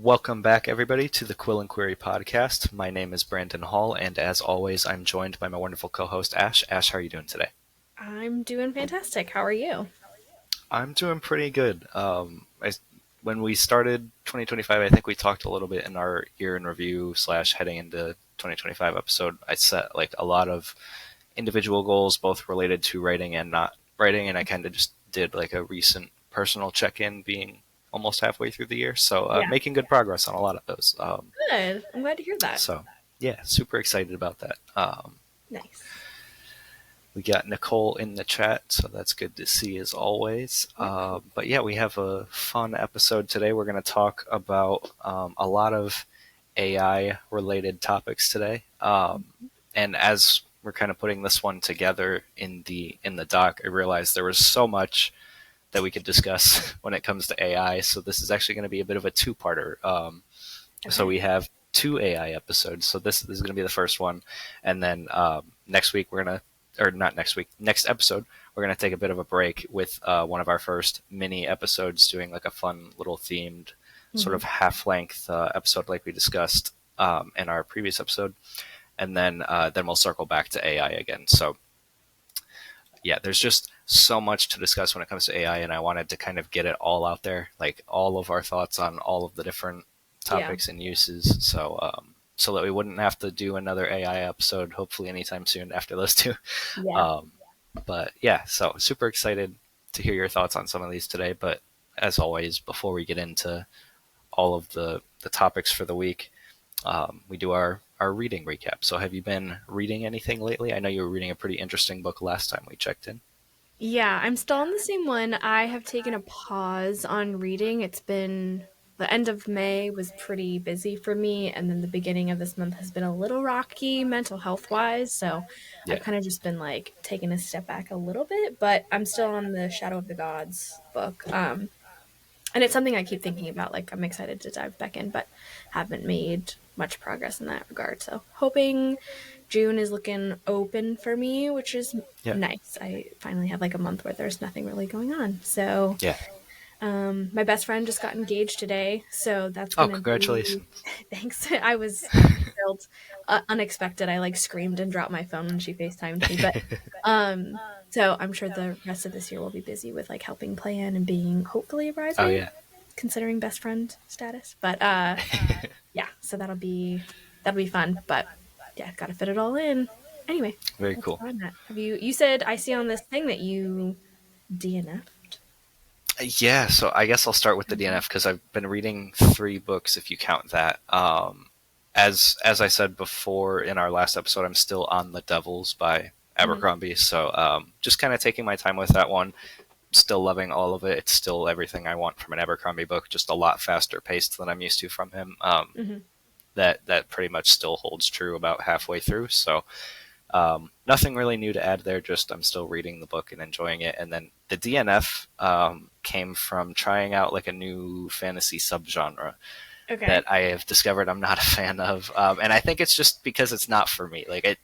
Welcome back, everybody, to the Quill and Query podcast. My name is Brandon Hall, and as always, I'm joined by my wonderful co-host, Ash. Ash, how are you doing today? I'm doing fantastic. How are you? I'm doing pretty good. When we started 2025, I think we talked a little bit in our year in review slash heading into 2025 episode. I set like a lot of individual goals, both related to writing and not writing, and I kind of just did like a recent personal check-in, being almost halfway through the year. So Yeah. making good progress on a lot of those. Good. I'm glad to hear that. So yeah, super excited about that. Nice. We got Nicole in the chat, so that's good to see as always. But yeah, we have a fun episode today. We're going to talk about a lot of AI related topics today. And as we're kind of putting this one together in the doc, I realized there was so much that we could discuss when it comes to AI. So this is actually going to be a bit of a two-parter. So we have two AI episodes. So this is going to be the first one, and then next week we're gonna, or not next week, next episode we're gonna take a bit of a break with one of our first mini episodes, doing like a fun little themed sort of half-length episode, like we discussed in our previous episode, and then we'll circle back to AI again. So yeah, there's just so much to discuss when it comes to AI, and I wanted to kind of get it all out there, like all of our thoughts on all of the different Yeah. topics and uses. So that we wouldn't have to do another AI episode, hopefully anytime soon after those two. Yeah. Um, but yeah, so super excited to hear your thoughts on some of these today. But as always, before we get into all of the topics for the week, we do our reading recap. So have you been reading anything lately? I know you were reading a pretty interesting book last time we checked in. Yeah, I'm still on the same one. I have taken a pause on reading. It's been the end of May was pretty busy for me, and then the beginning of this month has been a little rocky mental health wise. So I've Yeah. kind of just been like taking a step back a little bit, but I'm still on the Shadow of the Gods book. And it's something I keep thinking about. Like, I'm excited to dive back in, but haven't made much progress in that regard. So, hoping June is looking open for me, which is Yeah. nice. I finally have like a month where there's nothing really going on. So, Yeah. my best friend just got engaged today, so that's Oh, gonna be congratulations. thanks. I was thrilled, unexpected. I like screamed and dropped my phone when she FaceTimed me, but so I'm sure the rest of this year will be busy with like helping plan and being hopefully a Oh bridesmaid, yeah. considering best friend status. But yeah, so that'll be fun. But yeah, gotta fit it all in. Anyway, Very that's cool. where I'm at. You said I see on this thing that you DNF'd. Yeah, so I guess I'll start with the DNF because I've been reading three books, if you count that. As I said before in our last episode, I'm still on The Devils by Mhm. Abercrombie, so just kind of taking my time with that one. Still loving all of it. It's still everything I want from an Abercrombie book, just a lot faster paced than I'm used to from him. Mhm. That pretty much still holds true about halfway through. So nothing really new to add there. Just I'm still reading the book and enjoying it. And then the DNF came from trying out like a new fantasy subgenre Okay. that I have discovered I'm not a fan of, and I think it's just because it's not for me. Like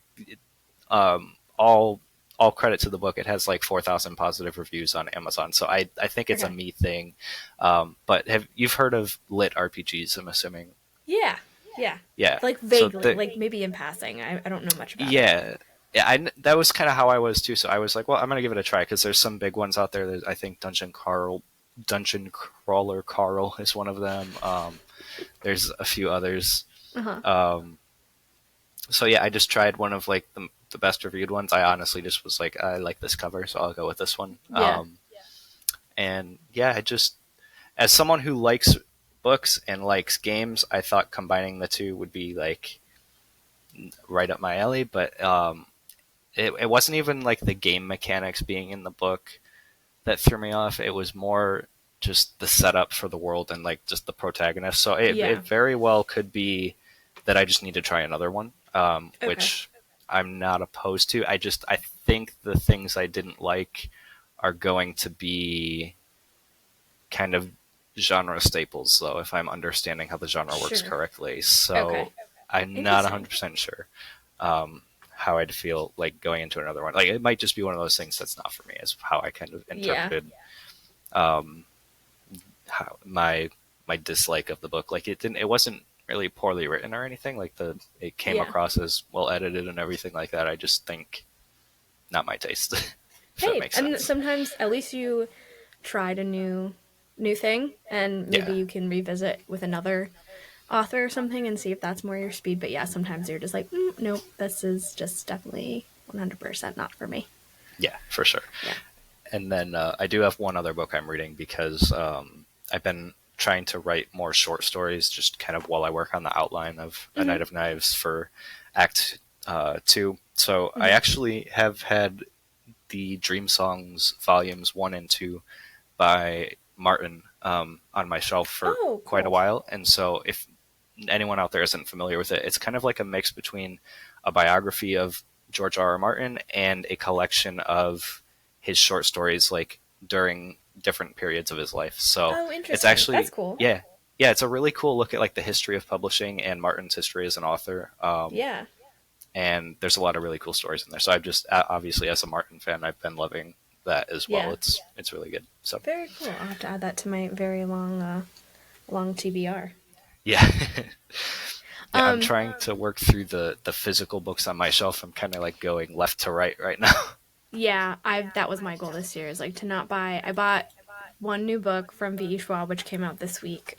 all credit to the book. It has like 4,000 positive reviews on Amazon, so I think it's a Okay. me thing. But have you've heard of lit RPGs? I'm assuming. Yeah. Yeah. Yeah. Like So vaguely, like maybe in passing. I don't know much about it. yeah, yeah. That was kind of how I was too. So I was like, well, I'm gonna give it a try because there's some big ones out there. I think Dungeon Crawler Carl is one of them. There's a few others. Uh-huh. Um, so yeah, I just tried one of like the best reviewed ones. I honestly just was like, I like this cover, so I'll go with this one. Yeah. And yeah, I just, as someone who likes books and likes games, I thought combining the two would be like right up my alley. But it wasn't even like the game mechanics being in the book that threw me off. It was more just the setup for the world and like just the protagonist. So it Yeah. very well could be that I just need to try another one, Okay. which I'm not opposed to. I think the things I didn't like are going to be kind of genre staples, though, if I'm understanding how the genre works Sure. correctly. So Okay. I'm not Interesting. 100% sure how I'd feel like going into another one. Like it might just be one of those things that's not for me, is how I kind of Yeah. interpreted um, how, my dislike of the book. Like it wasn't really poorly written or anything. Like it came Yeah. across as well edited and everything like that. I just think not my taste, if that Hey, makes and sense. sometimes at least you tried a new thing, and maybe Yeah, you can revisit with another author or something and see if that's more your speed. But yeah, sometimes you're just like, nope, this is just definitely 100% not for me. yeah, for sure. Yeah. And then I do have one other book I'm reading because I've been trying to write more short stories just kind of while I work on the outline of A Mm-hmm. Night of Knives for Act 2. So I Mm-hmm. actually have had the Dream Songs volumes 1 and 2 by Martin on my shelf for Oh, quite a cool. while. And so if anyone out there isn't familiar with it, it's kind of like a mix between a biography of George R. R. Martin and a collection of his short stories, like during different periods of his life. So Oh, it's interesting. That's actually, cool. yeah, yeah, it's a really cool look at like the history of publishing and Martin's history as an author. Yeah. And there's a lot of really cool stories in there. So I've just obviously as a Martin fan, I've been loving that as well. Yeah. It's really good. So Very cool. I'll have to add that to my very long TBR. yeah, yeah. I'm Um, trying to work through the physical books on my shelf. I'm kind of like going left to right now. yeah, I that was my goal this year is like to not buy. I bought one new book from V.E. Schwab, which came out this week.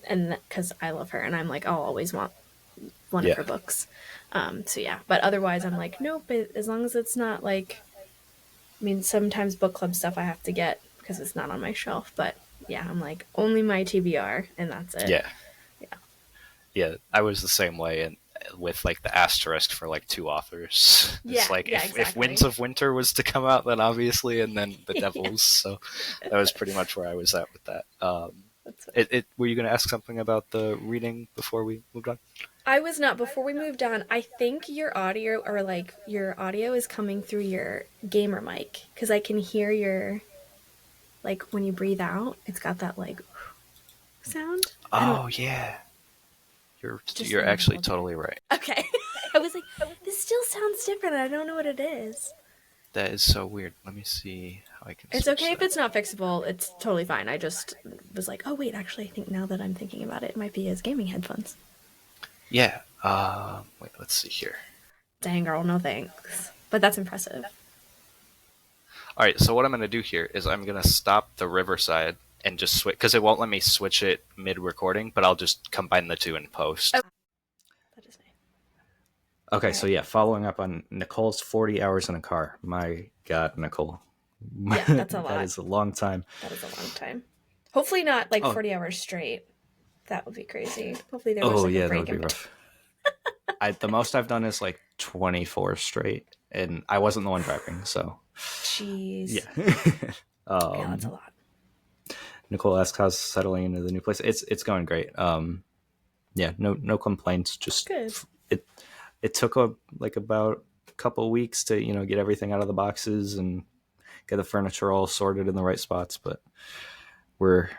And because I love her, and I'm like, I'll always want one of Yeah, her books. So yeah, but otherwise, I'm like, nope. As long as it's not like, I mean, sometimes book club stuff I have to get because it's not on my shelf. But yeah, I'm like only my TBR, and that's it. yeah, Yeah, yeah. I was the same way, and with like the asterisk for like two authors. It's yeah, like yeah, if Winds exactly. of Winter was to come out, then obviously, and then the Yeah, Devils. So that was pretty much where I was at with that. that's it. Were you going to ask something about the reading before we moved on? I was not before we moved on. I think your audio or like your audio is coming through your gamer mic because I can hear your like when you breathe out, it's got that like sound. I don't Oh yeah, just you're letting you actually hold your. totally right. Okay. I was like, this still sounds different. I don't know what it is. That is so weird. Let me see how I can It's switch okay if that. it's not fixable. It's totally fine. I just was like, oh wait, actually, I think now that I'm thinking about it, it might be his gaming headphones. Yeah. Wait. Let's see here. Dang girl, no thanks. But that's impressive. All right. So what I'm going to do here is I'm going to stop the Riverside and just switch because it won't let me switch it mid recording, but I'll just combine the two in post. Oh, that is nice. Okay, All so right. yeah, following up on Nicole's 40 hours in a car. My God, Nicole. Yeah, that's a That lot. is a long time. That is a long time. Hopefully not like Oh, 40 hours straight. That would be crazy. Hopefully there was oh like a yeah, that would break be in between. rough. The most I've done is like 24 straight, and I wasn't the one driving, so Jeez. yeah. Yeah, that's a um, lot. Nicole asks how's settling into the new place. It's going great. Yeah, no complaints. Just Good. it it took about a couple weeks to get everything out of the boxes and get the furniture all sorted in the right spots, but we're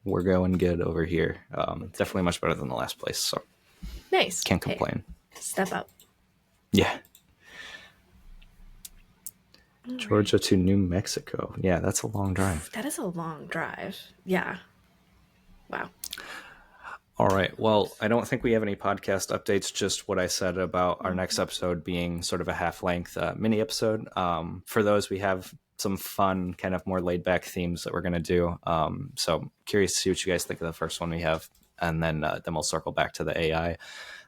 we're going good over here. That's good. Definitely much better than the last place, so Nice. can't Hey, complain. step up. Yeah. All right. Georgia to New Mexico. Yeah, that's a long drive. That is a long drive. Yeah. Wow. All right. Well, I don't think we have any podcast updates, just what I said about our next Mm-hmm. episode being sort of a half length mini episode. For those, we have some fun, kind of more laid back themes that we're going to do. So curious to see what you guys think of the first one we have. And then we'll circle back to the AI.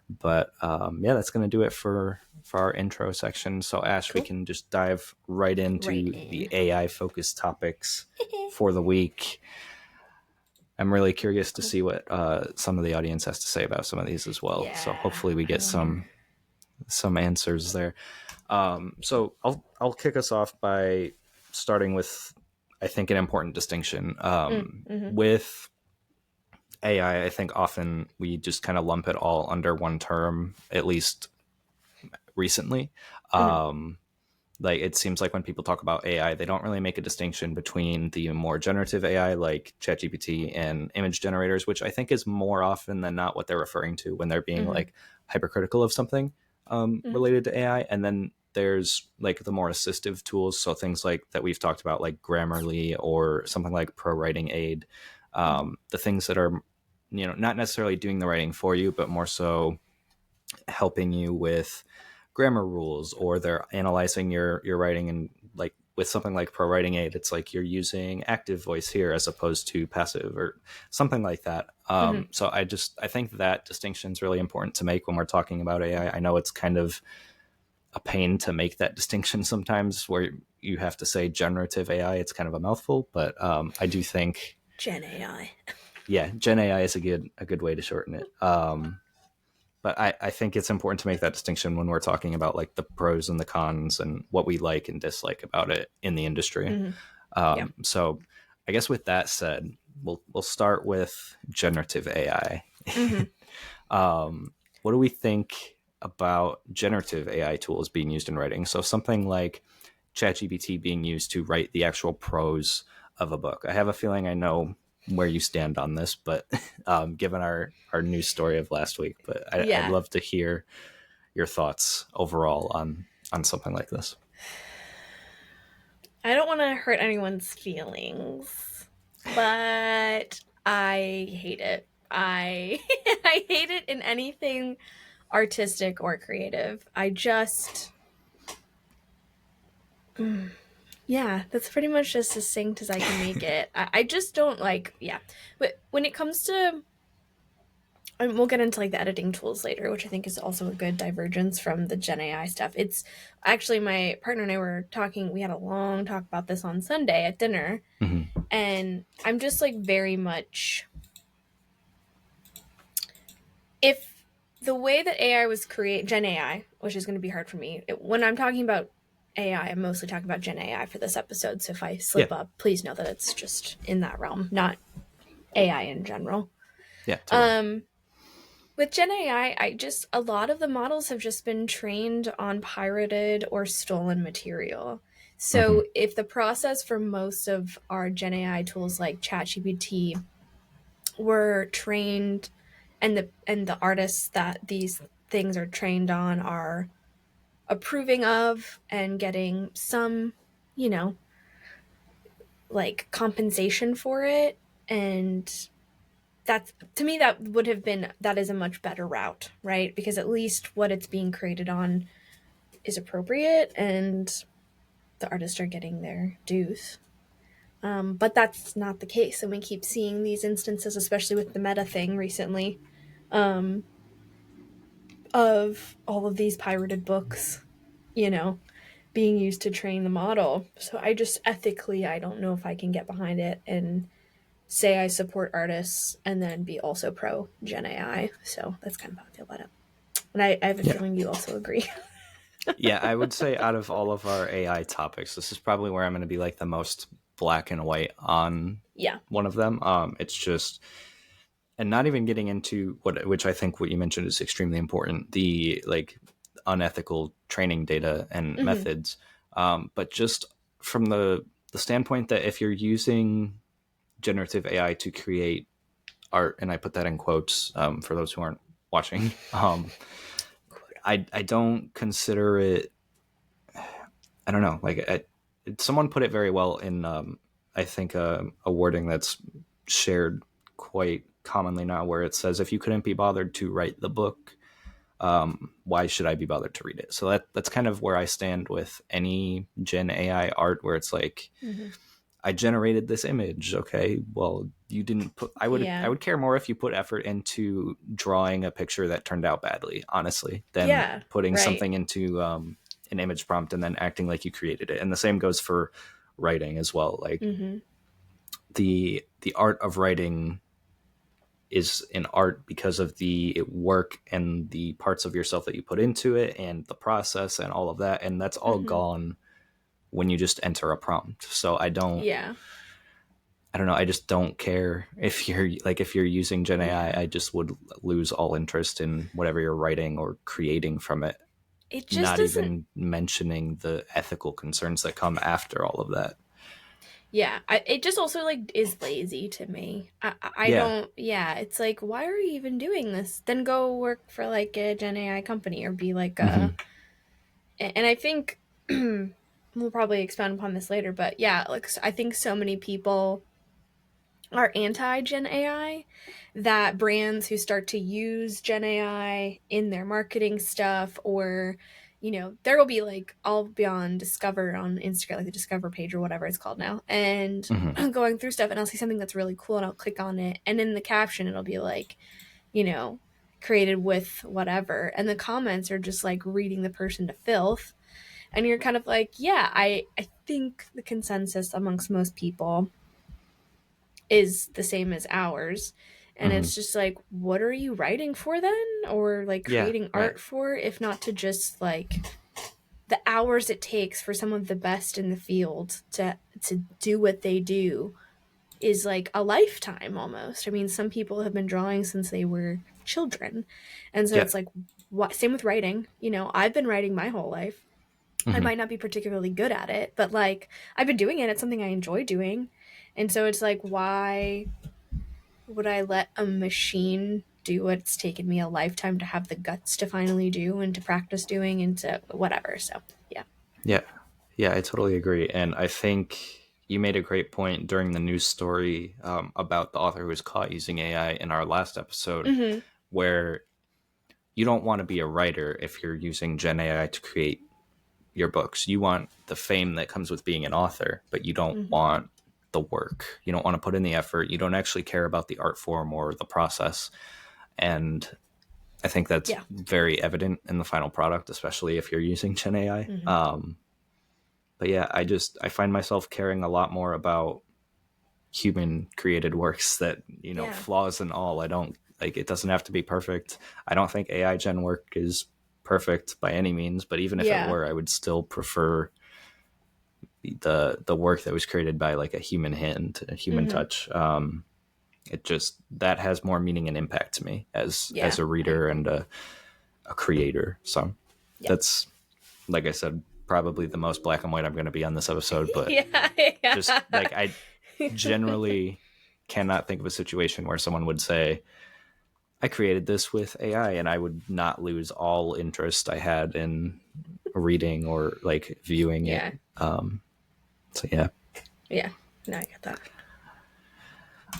But yeah, that's going to do it for our intro section. So, Ash, we Cool. can just dive right Right into the in. AI focused topics for the week. I'm really curious to Cool. see what some of the audience has to say about some of these as well. So Yeah. hopefully we I get wonder. some answers there. So I'll kick us off by starting with I think an important distinction Mm-hmm. with AI. I think often we just kind of lump it all under one term, at least recently. Mm-hmm. Um, like it seems like when people talk about AI, they don't really make a distinction between the more generative AI like ChatGPT and image generators, which I think is more often than not what they're referring to when they're being Mm-hmm. like hypercritical of something Mm-hmm. related to AI. And then there's like the more assistive tools, so things like that we've talked about, like Grammarly or something like Pro Writing Aid. Mm-hmm. The things that are, not necessarily doing the writing for you, but more so helping you with grammar rules, or they're analyzing your writing, and like with something like pro writing aid, it's like you're using active voice here as opposed to passive or something like that. Mm-hmm. So I think that distinction is really important to make when we're talking about AI. I know it's kind of a pain to make that distinction sometimes, where you have to say generative AI. It's kind of a mouthful, but I do think, Gen AI. yeah, Gen AI is a good way to shorten it. But I think it's important to make that distinction when we're talking about like the pros and the cons and what we like and dislike about it in the industry. Mm-hmm. Yeah. So I guess with that said, we'll start with generative AI. Mm-hmm. What do we think about generative AI tools being used in writing? So something like ChatGPT being used to write the actual prose of a book. I have a feeling I know where you stand on this, but given our news story of last week, but I'd Yeah. love to hear your thoughts overall on something like this. I don't want to hurt anyone's feelings, but I hate it. I I hate it in anything artistic or creative. I just yeah, that's pretty much as succinct as I can make it. I just don't like yeah. But when it comes to and we'll get into like the editing tools later, which I think is also a good divergence from the Gen AI stuff. It's actually my partner and I were talking, we had a long talk about this on Sunday at dinner. Mm-hmm. And I'm just like very much if the way that AI was created, Gen AI, which is going to be hard for me. When I'm talking about AI, I'm mostly talking about Gen AI for this episode. So if I Yeah, slip up, please know that it's just in that realm, not AI in general. yeah, totally. Um, with Gen AI, I just a lot of the models have just been trained on pirated or stolen material. Mm-hmm. So if the process for most of our Gen AI tools like ChatGPT were trained and the artists that these things are trained on are approving of and getting some, you know, like compensation for it, and that's to me that would have been that is a much better route, right? Because at least what it's being created on is appropriate and the artists are getting their dues. But that's not the case, and we keep seeing these instances, especially with the meta thing recently, um, of all of these pirated books, you know, being used to train the model. So I just ethically, I don't know if I can get behind it and say I support artists and then be also pro Gen AI. So that's kind of how I feel about it. And I have a Yeah. feeling you also agree. Yeah, I would say out of all of our AI topics, this is probably where I'm going to be like the most black and white on Yeah. one of them. It's just, and not even getting into which I think what you mentioned is extremely important, the like unethical training data and Mm-hmm. methods. But just from the standpoint that if you're using generative AI to create art, and I put that in quotes for those who aren't watching, I don't consider it. I don't know. Like someone put it very well in I think a wording that's shared quite commonly now, where it says, "If you couldn't be bothered to write the book, why should I be bothered to read it?" So that's kind of where I stand with any Gen AI art, where it's like, Mm-hmm. I generated this image. Okay, well, you didn't put. I Yeah. would care more if you put effort into drawing a picture that turned out badly, honestly, than Yeah. putting Right. something into an image prompt and then acting like you created it. And the same goes for writing as well. Like Mm-hmm. the art of writing is an art because of the work and the parts of yourself that you put into it and the process and all of that, and that's all Mm-hmm. gone when you just enter a prompt. So Yeah. I don't know. I just don't care if you're using Gen AI. Yeah. I just would lose all interest in whatever you're writing or creating from it. It just Not doesn't. even mentioning the ethical concerns that come after all of that. Yeah, it just also like is lazy to me. I Yeah. don't. Yeah, it's like why are you even doing this? Then go work for like a Gen AI company or be like a. Hmm. And I think we'll probably expound upon this later, but yeah, like I think so many people are anti Gen AI, that brands who start to use Gen AI in their marketing stuff, or, there will be like, I'll be on Discover on Instagram, like the Discover page or whatever it's called now, and Hmm. going through stuff, and I'll see something that's really cool and I'll click on it. And in the caption, it'll be like, you know, created with whatever. And the comments are just like reading the person to filth. And you're kind of like, yeah, I think the consensus amongst most people is the same as ours. And Hmm. it's just like, what are you writing for then? Or like Yeah, creating right. art for, if not to just like the hours it takes for some of the best in the field to do what they do is like a lifetime almost. I mean, some people have been drawing since they were children. And so Yeah. it's like, what, same with writing. I've been writing my whole life. I Hmm. might not be particularly good at it, but like I've been doing it. It's something I enjoy doing. And so it's like, why would I let a machine do what it's taken me a lifetime to have the guts to finally do and to practice doing and to whatever? So, yeah. Yeah. Yeah, I totally agree. And I think you made a great point during the news story about the author who was caught using AI in our last episode, Mm-hmm. where you don't want to be a writer if you're using Gen AI to create your books. You want the fame that comes with being an author, but you don't Mm-hmm. want the work. You don't want to put in the effort. You don't actually care about the art form or the process. And I think that's Yeah. very evident in the final product, especially if you're using Gen AI. Mm-hmm. But yeah, I find myself caring a lot more about human created works that, Yeah. flaws and all. I don't like it doesn't have to be perfect. I don't think AI gen work is perfect by any means, but even if it Yeah. were, I would still prefer the work that was created by like a human hand, a human Mm-hmm. touch. It just that has more meaning and impact to me as Yeah. a I reader agree. and a creator. So Yeah. that's, like I said, probably the most black and white I'm going to be on this episode. But Yeah. just Yeah. like I generally cannot think of a situation where someone would say, I created this with AI, and I would not lose all interest I had in reading or like viewing it. Yeah. So yeah. Yeah. No, I get that.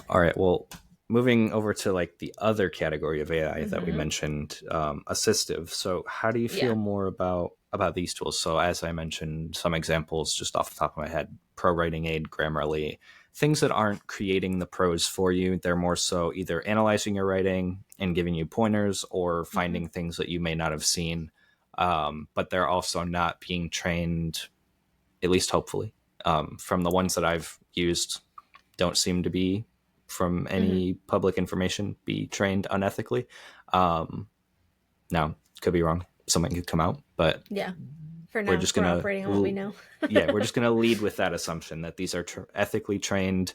All right. Well, moving over to like the other category of AI that we Mm-hmm. mentioned, assistive. So how do you feel Yeah. more about these tools? So as I mentioned, some examples just off the top of my head: pro writing aid, Grammarly, things that aren't creating the prose for you. They're more so either analyzing your writing and giving you pointers, or Mm-hmm. finding things that you may not have seen. But they're also not being trained, at least hopefully, from the ones that I've used, don't seem to be, from Mm-hmm. any public information, be trained unethically. Um, Now, could be wrong. Something could come out, but Yeah. For we're now, just we're gonna, operating on what we know. yeah, we're just gonna lead with that assumption that these are ethically trained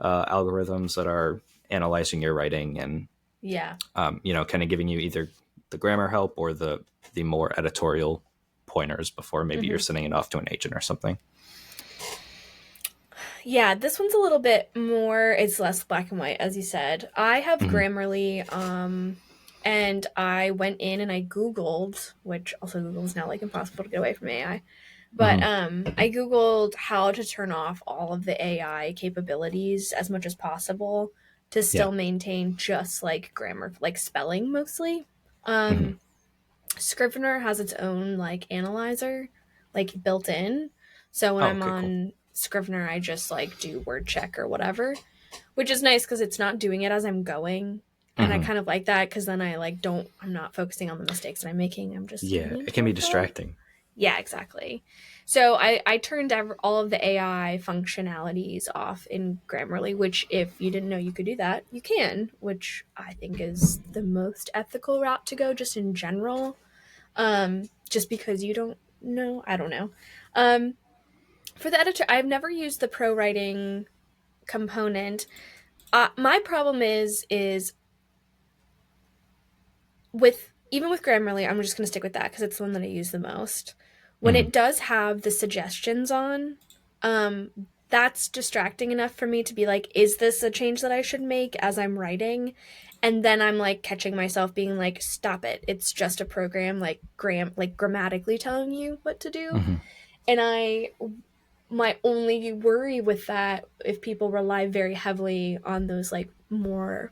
algorithms that are analyzing your writing and Yeah. kind of giving you either the grammar help or the more editorial pointers before maybe you're Mm-hmm. sending it off to an agent or something. Yeah, this one's a little bit more, it's less black and white, as you said. I have Hmm. Grammarly, and I went in and I Googled, which also Google's now like impossible to get away from AI. But Hmm. I Googled how to turn off all of the AI capabilities as much as possible to Yeah. still maintain just like grammar, like spelling mostly. Hmm. Um, Scrivener has its own like analyzer, like built in. So when Oh, I'm okay, cool. on Scrivener, I just like do word check or whatever, which is nice because it's not doing it as I'm going. And I Hmm. kind of like that because then I like don't, I'm not focusing on the mistakes that I'm making. I'm just Yeah, turning it into can a be flow. distracting. Yeah, exactly. So I turned all of the AI functionalities off in Grammarly, which if you didn't know you could do that, you can, which I think is the most ethical route to go just in general. Just because you don't know, I don't know. Um, for the editor, I've never used the pro writing component. My problem is with even with Grammarly, I'm just going to stick with that because it's the one that I use the most. When Hmm. it does have the suggestions on, um, that's distracting enough for me to be like, is this a change that I should make as I'm writing? And then I'm like catching myself being like, stop it. It's just a program like grammatically telling you what to do. Hmm. And I my only worry with that, if people rely very heavily on those like more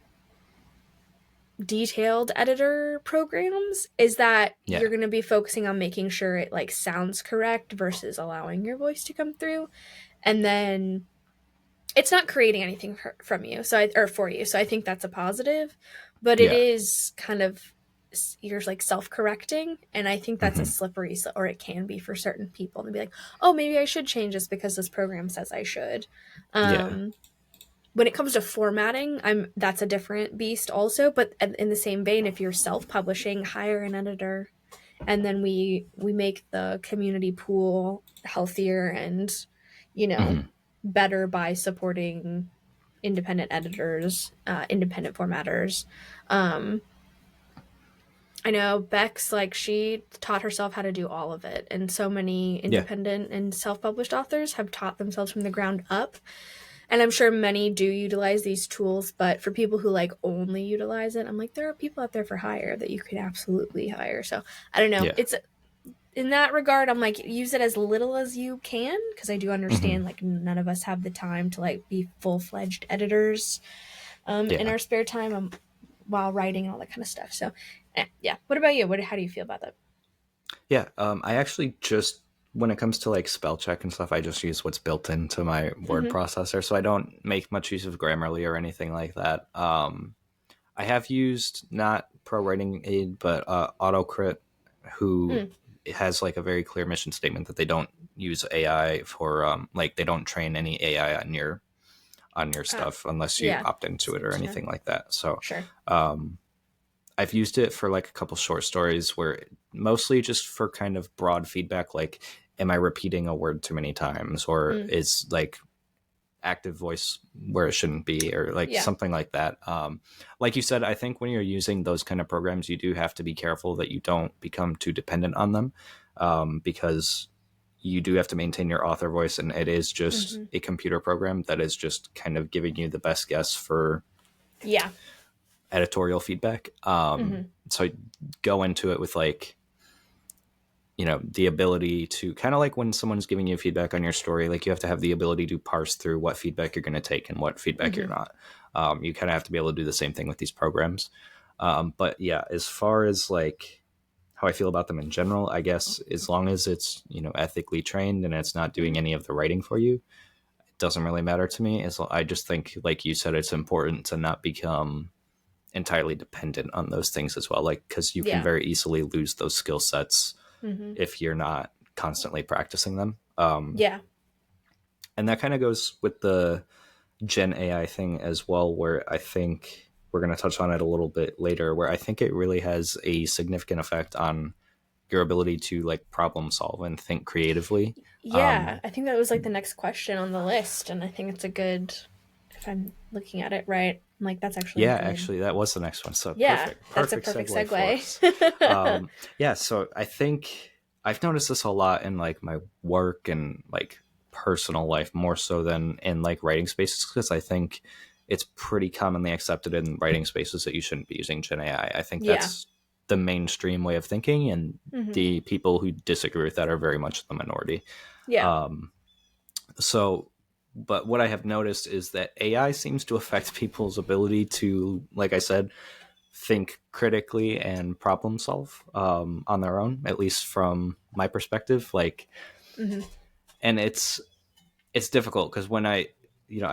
detailed editor programs, is that Yeah. you're going to be focusing on making sure it like sounds correct versus allowing your voice to come through, and then it's not creating anything from you, or for you. So I think that's a positive, but it Yeah. is kind of, you're like self-correcting, and I think that's a Hmm. slippery, or it can be for certain people, and be like, oh, maybe I should change this because this program says I should. Yeah. um when it comes to formatting, that's a different beast also, but in the same vein, if you're self-publishing, hire an editor, and then we make the community pool healthier and, you know, Hmm. better by supporting independent editors, independent formatters. um I know Beck's like, she taught herself how to do all of it, and so many Yeah. independent and self-published authors have taught themselves from the ground up. And I'm sure many do utilize these tools, but for people who like only utilize it, I'm like, there are people out there for hire that you could absolutely hire. So I don't know. Yeah. It's, in that regard, I'm like, use it as little as you can, because I do Hmm. understand like none of us have the time to like be full-fledged editors in Yeah. our spare time, while writing and all that kind of stuff. So yeah. What about you? How do you feel about that? Yeah. I actually just, when it comes to like spell check and stuff, I just use what's built into my word Mm-hmm. processor. So I don't make much use of Grammarly or anything like that. I have used not Pro Writing Aid, but AutoCrit, who Mm. has like a very clear mission statement that they don't use AI for like they don't train any AI on your Ah, stuff unless you yeah. opt into That's it good or to know. anything like that. So Sure. I've used it for like a couple short stories where mostly just for kind of broad feedback, like am I repeating a word too many times, or Mm. is like active voice where it shouldn't be, or like Yeah. something like that. Like you said, I think when you're using those kind of programs, you do have to be careful that you don't become too dependent on them, because you do have to maintain your author voice, and it is just Mm-hmm. a computer program that is just kind of giving you the best guess for Yeah. editorial feedback. Mm-hmm. So go into it with like, the ability to kind of like when someone's giving you feedback on your story, like you have to have the ability to parse through what feedback you're going to take and what feedback you're Mm-hmm. not. You kind of have to be able to do the same thing with these programs. But yeah, as far as like how I feel about them in general, I guess as long as it's, ethically trained and it's not Mm-hmm. doing any of the writing for you, it doesn't really matter to me. I just think, like you said, it's important to not become entirely dependent on those things as well. Like, because you can Yeah. very easily lose those skill sets Mm-hmm. if you're not constantly practicing them. Yeah. And that kind of goes with the Gen AI thing as well, where I think we're going to touch on it a little bit later, where I think it really has a significant effect on your ability to like problem solve and think creatively. Yeah, I think that was like the next question on the list, and I think it's a good, if I'm looking at it right, I'm like, that's actually a Yeah, good. actually, that was the next one. So Yeah, perfect, that's a perfect perfect segue for us. segue. Yeah, so I think I've noticed this a lot in like my work and like personal life more so than in like writing spaces, because I think it's pretty commonly accepted in writing spaces that you shouldn't be using Gen AI. I think Yeah. that's the mainstream way of thinking, and Hmm. the people who disagree with that are very much the minority. Yeah. So, but what I have noticed is that AI seems to affect people's ability to, like I said, think critically and problem solve on their own, at least from my perspective. Like, Hmm. and it's difficult because when I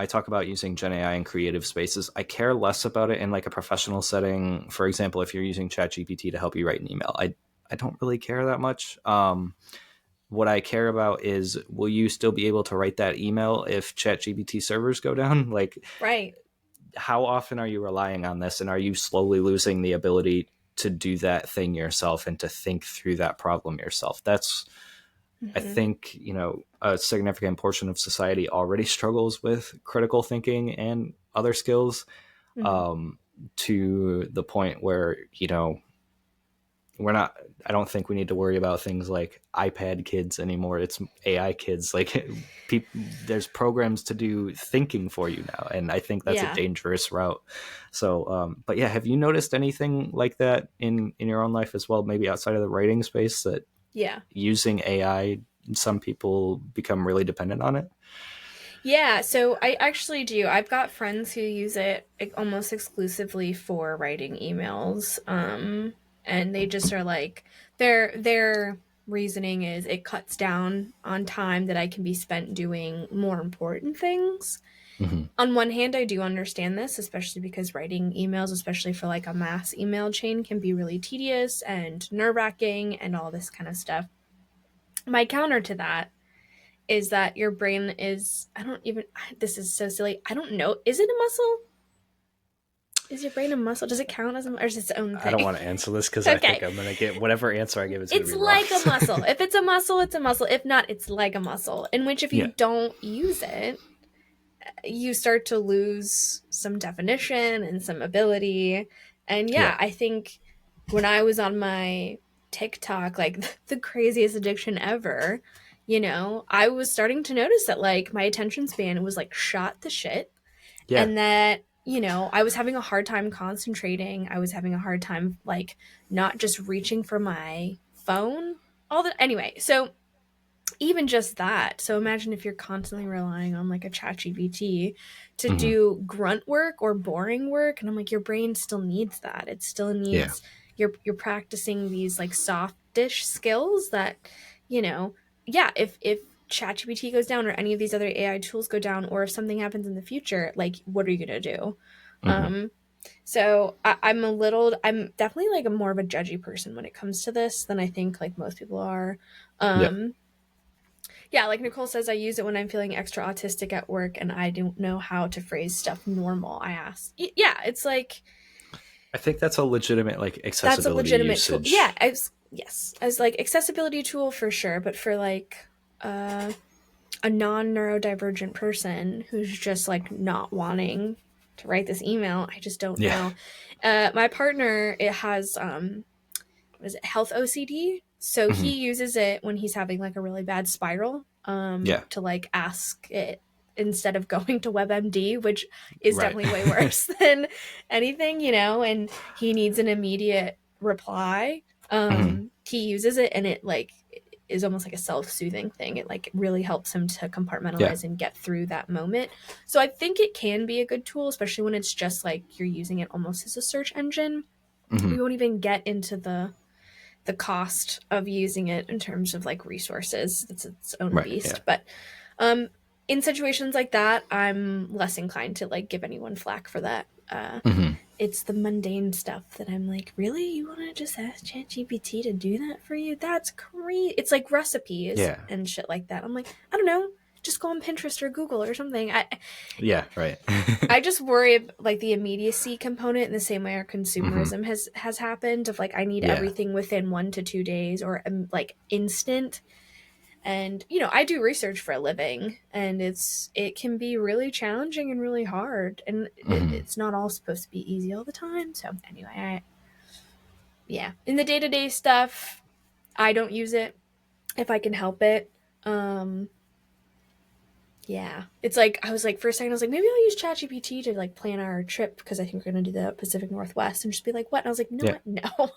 talk about using Gen AI in creative spaces, I care less about it in like a professional setting. For example, if you're using ChatGPT to help you write an email, I don't really care that much. What I care about is, will you still be able to write that email if ChatGPT servers go down? Like, Right. how often are you relying on this, and are you slowly losing the ability to do that thing yourself and to think through that problem yourself? That's, I Hmm. think, a significant portion of society already struggles with critical thinking and other skills, Hmm. um, to the point where, we're not, I don't think we need to worry about things like iPad kids anymore. It's AI kids. Like, there's programs to do thinking for you now, and I think that's a Yeah. dangerous route. So but yeah, have you noticed anything like that in your own life as well, maybe outside of the writing space, that Yeah. using AI some people become really dependent on it? Yeah, so I actually do. I've got friends who use it almost exclusively for writing emails. And they just are like their reasoning is it cuts down on time that I can be spent doing more important things. Mm-hmm. On one hand, I do understand this, especially because writing emails, especially for like a mass email chain, can be really tedious and nerve-wracking and all this kind of stuff. My counter to that is that your brain is, I don't even, this is so silly. I don't know. Is it a muscle? Is your brain a muscle? Does it count as a, or is it its own I don't thing? want to answer this because I think Okay. I'm going to get whatever answer I give is going to It's be wrong. like a muscle. If it's a muscle, it's a muscle. If not, it's like a muscle, in which if you Yeah. don't use it, you start to lose some definition and some ability. And Yeah. yeah, I think when I was on my TikTok, like the craziest addiction ever, I was starting to notice that like my attention span was like shot to shit, Yeah. and that I was having a hard time concentrating. I was having a hard time like not just reaching for my phone all the anyway. So even just that. So imagine if you're constantly relying on like a chat GPT to Mm-hmm. do grunt work or boring work. And I'm like, your brain still needs that. It still Yeah. needs you're practicing these like softish skills that, you know, yeah, if ChatGPT goes down or any of these other AI tools go down, or if something happens in the future, like what are you gonna do? Mm-hmm. Um, so I'm definitely like a more of a judgy person when it comes to this than I think like most people are. Yeah. Um, yeah, like Nicole says, I use it when I'm feeling extra autistic at work and I don't know how to phrase stuff normal. I ask. Yeah, it's like I think that's a legitimate like that's a accessibility legitimate tool. Yeah, usage. yes, as like accessibility tool for sure, but for like uh, a non-neurodivergent person who's just like not wanting to write this email, I just don't Yeah. know. My partner, it has what is it, health OCD. So Mm-hmm. he uses it when he's having like a really bad spiral, Yeah. to like ask it instead of going to WebMD, which is Right. definitely way worse than anything, and he needs an immediate reply. Mm-hmm. He uses it and it like is almost like a self-soothing thing. It like really helps him to Yeah. compartmentalize and get through that moment. So I think it can be a good tool, especially when it's just like you're using it almost as a search engine. Mm-hmm. We won't even get into the cost of using it in terms of like resources. It's its own Right. Yeah. beast. But um in situations like that, I'm less inclined to like give anyone flack for that. Mm-hmm. It's the mundane stuff that I'm like, really? You want to just ask ChatGPT to do that for you? That's crazy. It's like recipes Yeah. and shit like that. I'm like, I don't know. Just go on Pinterest or Google or something. Yeah. Right. I just worry like the immediacy component in the same way our Mm-hmm. consumerism has happened of like I need Yeah. everything within 1 to 2 days or like instant. And I do research for a living, and it can be really challenging and really hard, and Mm-hmm. it's not all supposed to be easy all the time. So anyway, yeah, in the day-to-day stuff, I don't use it if I can help it. Um Yeah. It's like I was like for a second I was like maybe I'll use ChatGPT to like plan our trip because I think we're gonna do the Pacific Northwest and just be like what? And I was like, Yeah. no,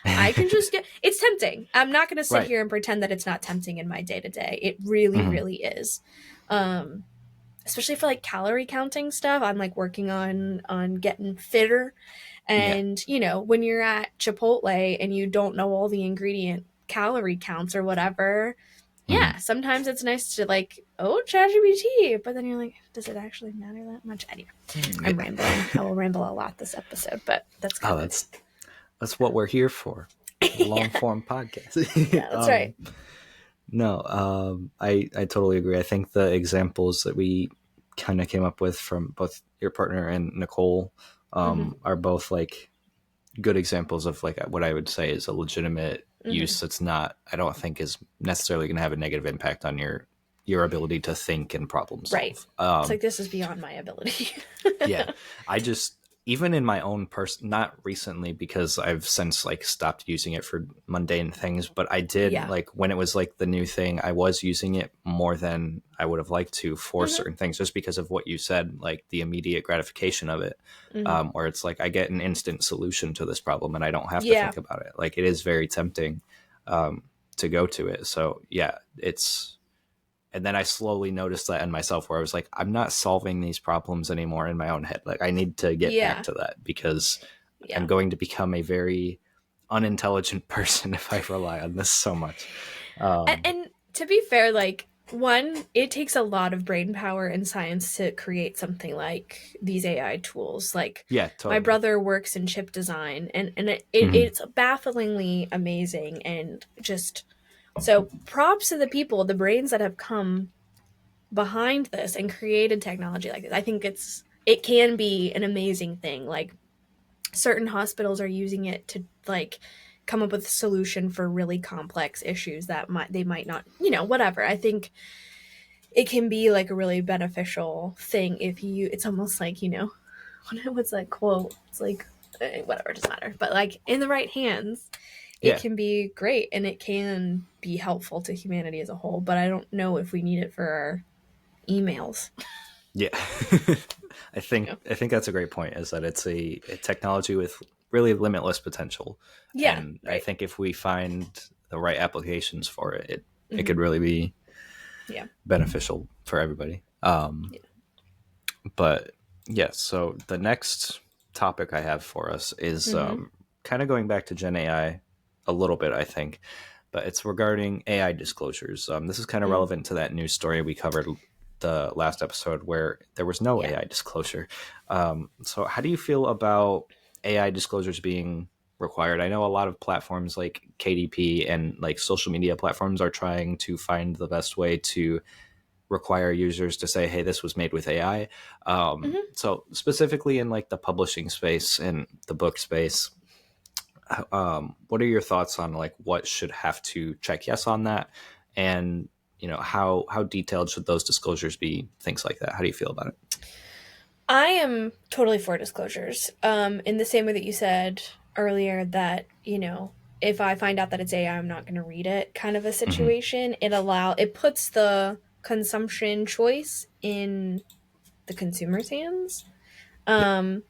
I can just get it's tempting. I'm not gonna sit Right. here and pretend that it's not tempting in my day to day. It really, Mm-hmm. really is. Um, Especially for like calorie counting stuff. I'm like working on getting fitter. Yeah. And when you're at Chipotle and you don't know all the ingredient calorie counts or whatever, Mm-hmm. yeah, sometimes it's nice to like, oh, ChatGPT, but then you're like, does it actually matter that much? Anyway, I'm Yeah. rambling. I will ramble a lot this episode, but that's Oh, kind of that's what we're here for. it. Long Yeah, form podcast. yeah, that's right. No, I totally agree. I think the examples that we kind of came up with from both your partner and Nicole Mm-hmm. are both like good examples of like what I would say is a legitimate Mm-hmm. use that's not, I don't think is necessarily going to have a negative impact on your ability to think and problem Right. solve. It's like this is beyond my ability. Yeah, I just, even in my own person, not recently because I've since like stopped using it for mundane things, but I did Yeah. like when it was like the new thing, I was using it more than I would have liked to for Mm-hmm. certain things, just because of what you said, like the immediate gratification of it, Mm-hmm. where it's like I get an instant solution to this problem and I don't have to Yeah. think about it. Like it is very tempting. Um, to go to it. So yeah, it's, and then I slowly noticed that in myself where I was like, I'm not solving these problems anymore in my own head. Like I need to get back Yeah. to that because I'm Yeah. going to become a very unintelligent person if I rely on this so much. And to be fair, like, one, it takes a lot of brain power and science to create something like these AI tools. Like, Yeah, my totally. brother works in chip design, and Hmm. it's bafflingly amazing. And just so props to the people, the brains that have come behind this and created technology like this. I think it can be an amazing thing. Like, certain hospitals are using it to like come up with a solution for really complex issues that they might not, whatever. I think it can be like a really beneficial thing if you, it's almost like, what's that quote? It's like, whatever, it doesn't matter. But like in the right hands, it Yeah. can be great and it can be helpful to humanity as a whole. But I don't know if we need it for our emails. Yeah. I think that's a great point, is that it's a technology with really limitless potential. Yeah, And I right. think if we find the right applications for it, it Mm-hmm. could really be Yeah. beneficial for everybody. Yeah. But yeah, so the next topic I have for us is Mm-hmm. kind of going back to Gen AI a little bit, I think, but it's regarding AI disclosures. This is kind of Mm. relevant to that news story we covered the last episode where there was no Yeah. AI disclosure. So, how do you feel about AI disclosures being required? I know a lot of platforms like KDP and like social media platforms are trying to find the best way to require users to say, hey, this was made with AI. Mm-hmm. So specifically in like the publishing space and the book space, what are your thoughts on like what should have to check yes on that? And how detailed should those disclosures be? Things like that. How do you feel about it? I am totally for disclosures. In the same way that you said earlier that, if I find out that it's AI, I'm not going to read it kind of a Hmm. situation. It puts the consumption choice in the consumer's hands. Yeah. Um,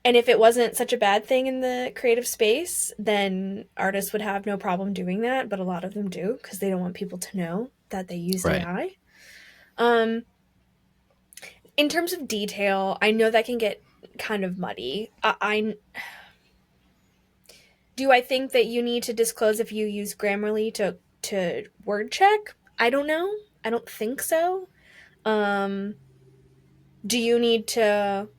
and if it wasn't such a bad thing in the creative space, then artists would have no problem doing that. But a lot of them do because they don't want people to know that they use Right. AI. Um, in terms of detail, I know that can get kind of muddy. Do I think that you need to disclose if you use Grammarly to word check? I don't know. I don't think so. Um, do you need to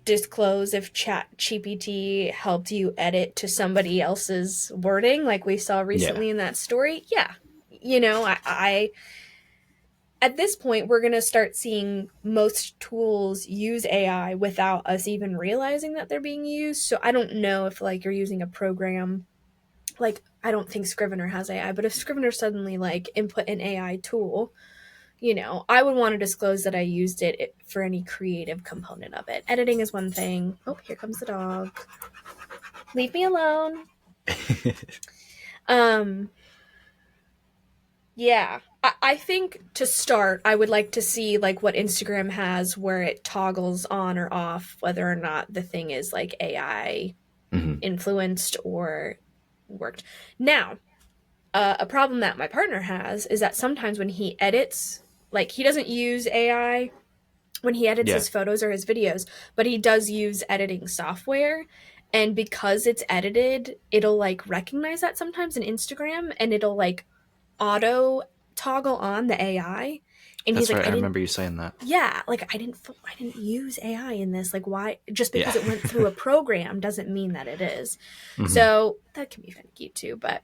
disclose if ChatGPT helped you edit to somebody else's wording, like we saw Yeah. recently in that story? Yeah. I at this point we're going to start seeing most tools use AI without us even realizing that they're being used. So I don't know if like you're using a program, like I don't think Scrivener has AI, but if Scrivener suddenly like input an AI tool, I would want to disclose that I used it for any creative component of it. Editing is one thing. Oh, here comes the dog. Leave me alone. Um, yeah. I think to start, I would like to see like what Instagram has where it toggles on or off whether or not the thing is like AI Hmm. influenced or worked. Now, a problem that my partner has is that sometimes when he edits, like he doesn't use AI when he edits Yeah. his photos or his videos, but he does use editing software. And because it's edited, it'll like recognize that sometimes in Instagram and it'll like auto toggle on the AI. And he's That's like, right. I I didn't, remember you saying that. yeah, like I didn't use AI in this. Like, why? Just Yeah. because it went through a program doesn't mean that it is. Hmm. So that can be finicky too. But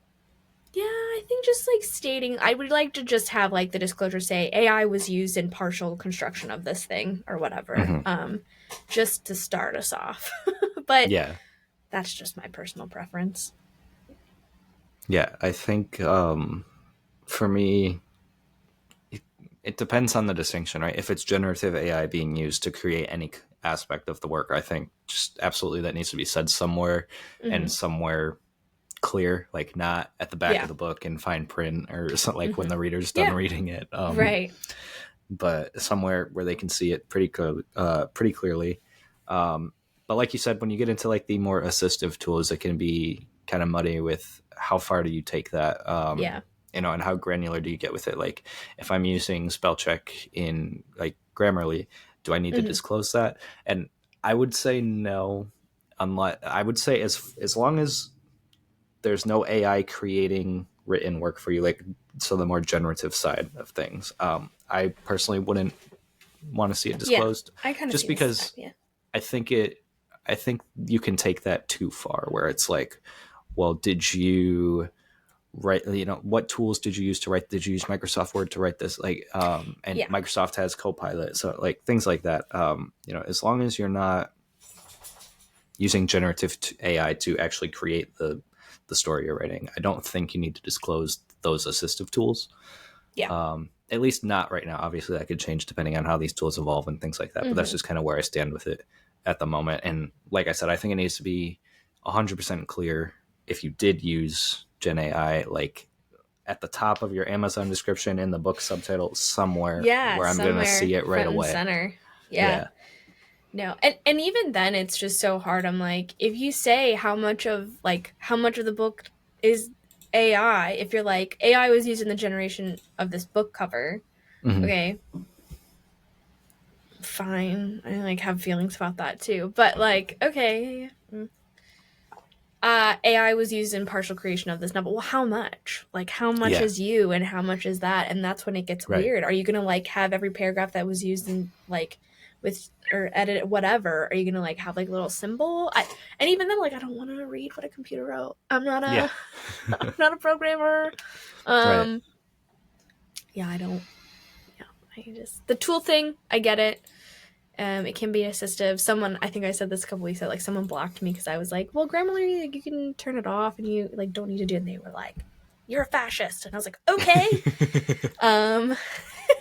yeah, I think just like stating, I would like to just have like the disclosure say AI was used in partial construction of this thing or whatever, Hmm. just to start us off. But Yeah. that's just my personal preference. Yeah. I think for me, it depends on the distinction, right? If it's generative AI being used to create any aspect of the work, I think just absolutely that needs to be said somewhere, and Hmm. somewhere clear, like not at the back of Yeah. the book in fine print or something, like when Hmm. the reader's done Yeah. reading it. Right. But somewhere where they can see it pretty clearly. But like you said, when you get into like the more assistive tools, it can be kind of muddy with how far do you take that? Yeah. And how granular do you get with it? Like, if I'm using spell check in like Grammarly, do I need to Mm-hmm. disclose that? And I would say no, unless I would say as long as there's no AI creating written work for you, like so the more generative side of things. I personally wouldn't want to see it Yeah. disclosed, I kind of just see this step. because Yeah. I think it. I think you can take that too far, where it's like, well, did you write? You know, what tools did you use to write? Did you use Microsoft Word to write this? Like, and Yeah. Microsoft has Copilot, so like things like that. You know, as long as you're not using generative AI to actually create the story you're writing, I don't think you need to disclose those assistive tools. Yeah. At least not right now. Obviously, that could change depending on how these tools evolve and things like that. But that's Mm-hmm. just kind of where I stand with it at the moment. And like I said, I think it needs to be 100% clear if you did use Gen AI, like at the top of your Amazon description in the book subtitle somewhere Yeah. where I'm going to Somewhere see it right front and away. center. Yeah. Yeah. No. And even then it's just so hard. I'm like, if you say how much of the book is AI, if you're like, AI was used in the generation of this book cover, Mm-hmm. okay, fine. I like have feelings about that too. But like, okay, AI was used in partial creation of this novel. Well, how much? Like, how much Yeah. is you and how much is that? And that's when it gets Right. weird. Are you gonna like have every paragraph that was used in like with or edit whatever? Are you gonna like have like a little symbol? And even then, like, I don't want to read what a computer wrote. I'm not Yeah. a I'm not a programmer. Right. Um, yeah, I don't. Yeah, I just the tool thing. I get it. It can be assistive. Someone, I think I said this a couple weeks ago, like someone blocked me because I was like, well, Grammarly, like, you can turn it off and you like don't need to do it. And they were like, you're a fascist. And I was like, okay. Um,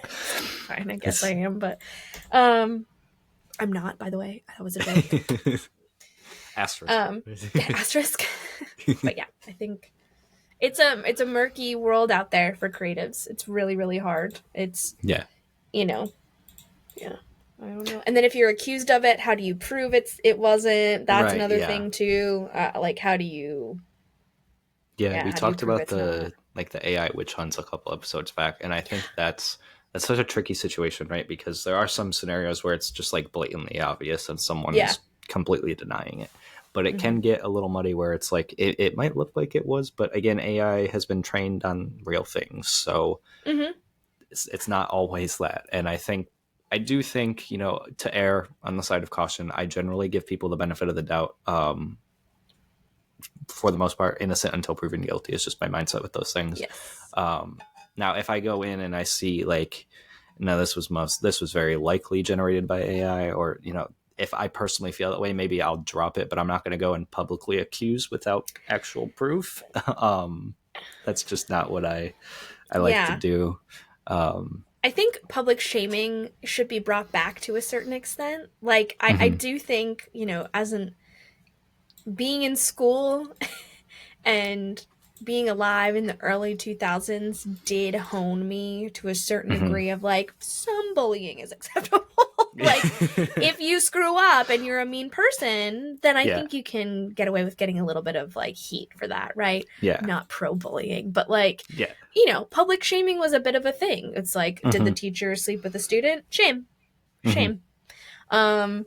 fine, I guess I It's am, but um, I'm not, by the way. That was a joke. asterisk. Um, asterisk. But yeah, I think it's a murky world out there for creatives. It's really, really hard. It's, Yeah. you know, yeah. I don't know. And then if you're accused of it, how do you prove it wasn't? That's Right. another Yeah. thing too. Like how do you Yeah, yeah, we how do you talked prove about it's not? the AI witch hunts a couple episodes back, and I think that's such a tricky situation, right? Because there are some scenarios where it's just like blatantly obvious and someone Yeah. is completely denying it. But it Mm-hmm. can get a little muddy where it's like it might look like it was, but again, AI has been trained on real things, so Mm-hmm. it's not always that. And I do think, you know, to err on the side of caution, I generally give people the benefit of the doubt. For the most part, innocent until proven guilty is just my mindset with those things. Yes. Now, if I go in and I see like, no, this was very likely generated by AI, or you know, if I personally feel that way, maybe I'll drop it, but I'm not going to go and publicly accuse without actual proof. That's just not what I like to Yeah. do. I think public shaming should be brought back to a certain extent. Like I Mm-hmm, do think, as an being in school and being alive in the early 2000s did hone me to a certain mm-hmm. degree of like some bullying is acceptable. Like if you screw up and you're a mean person, then I Yeah, think you can get away with getting a little bit of like heat for that, right? yeah, Not pro bullying, but like yeah. public shaming was a bit of a thing. It's like, did the Mm-hmm, teacher sleep with the student? Shame. mm-hmm. Shame. Um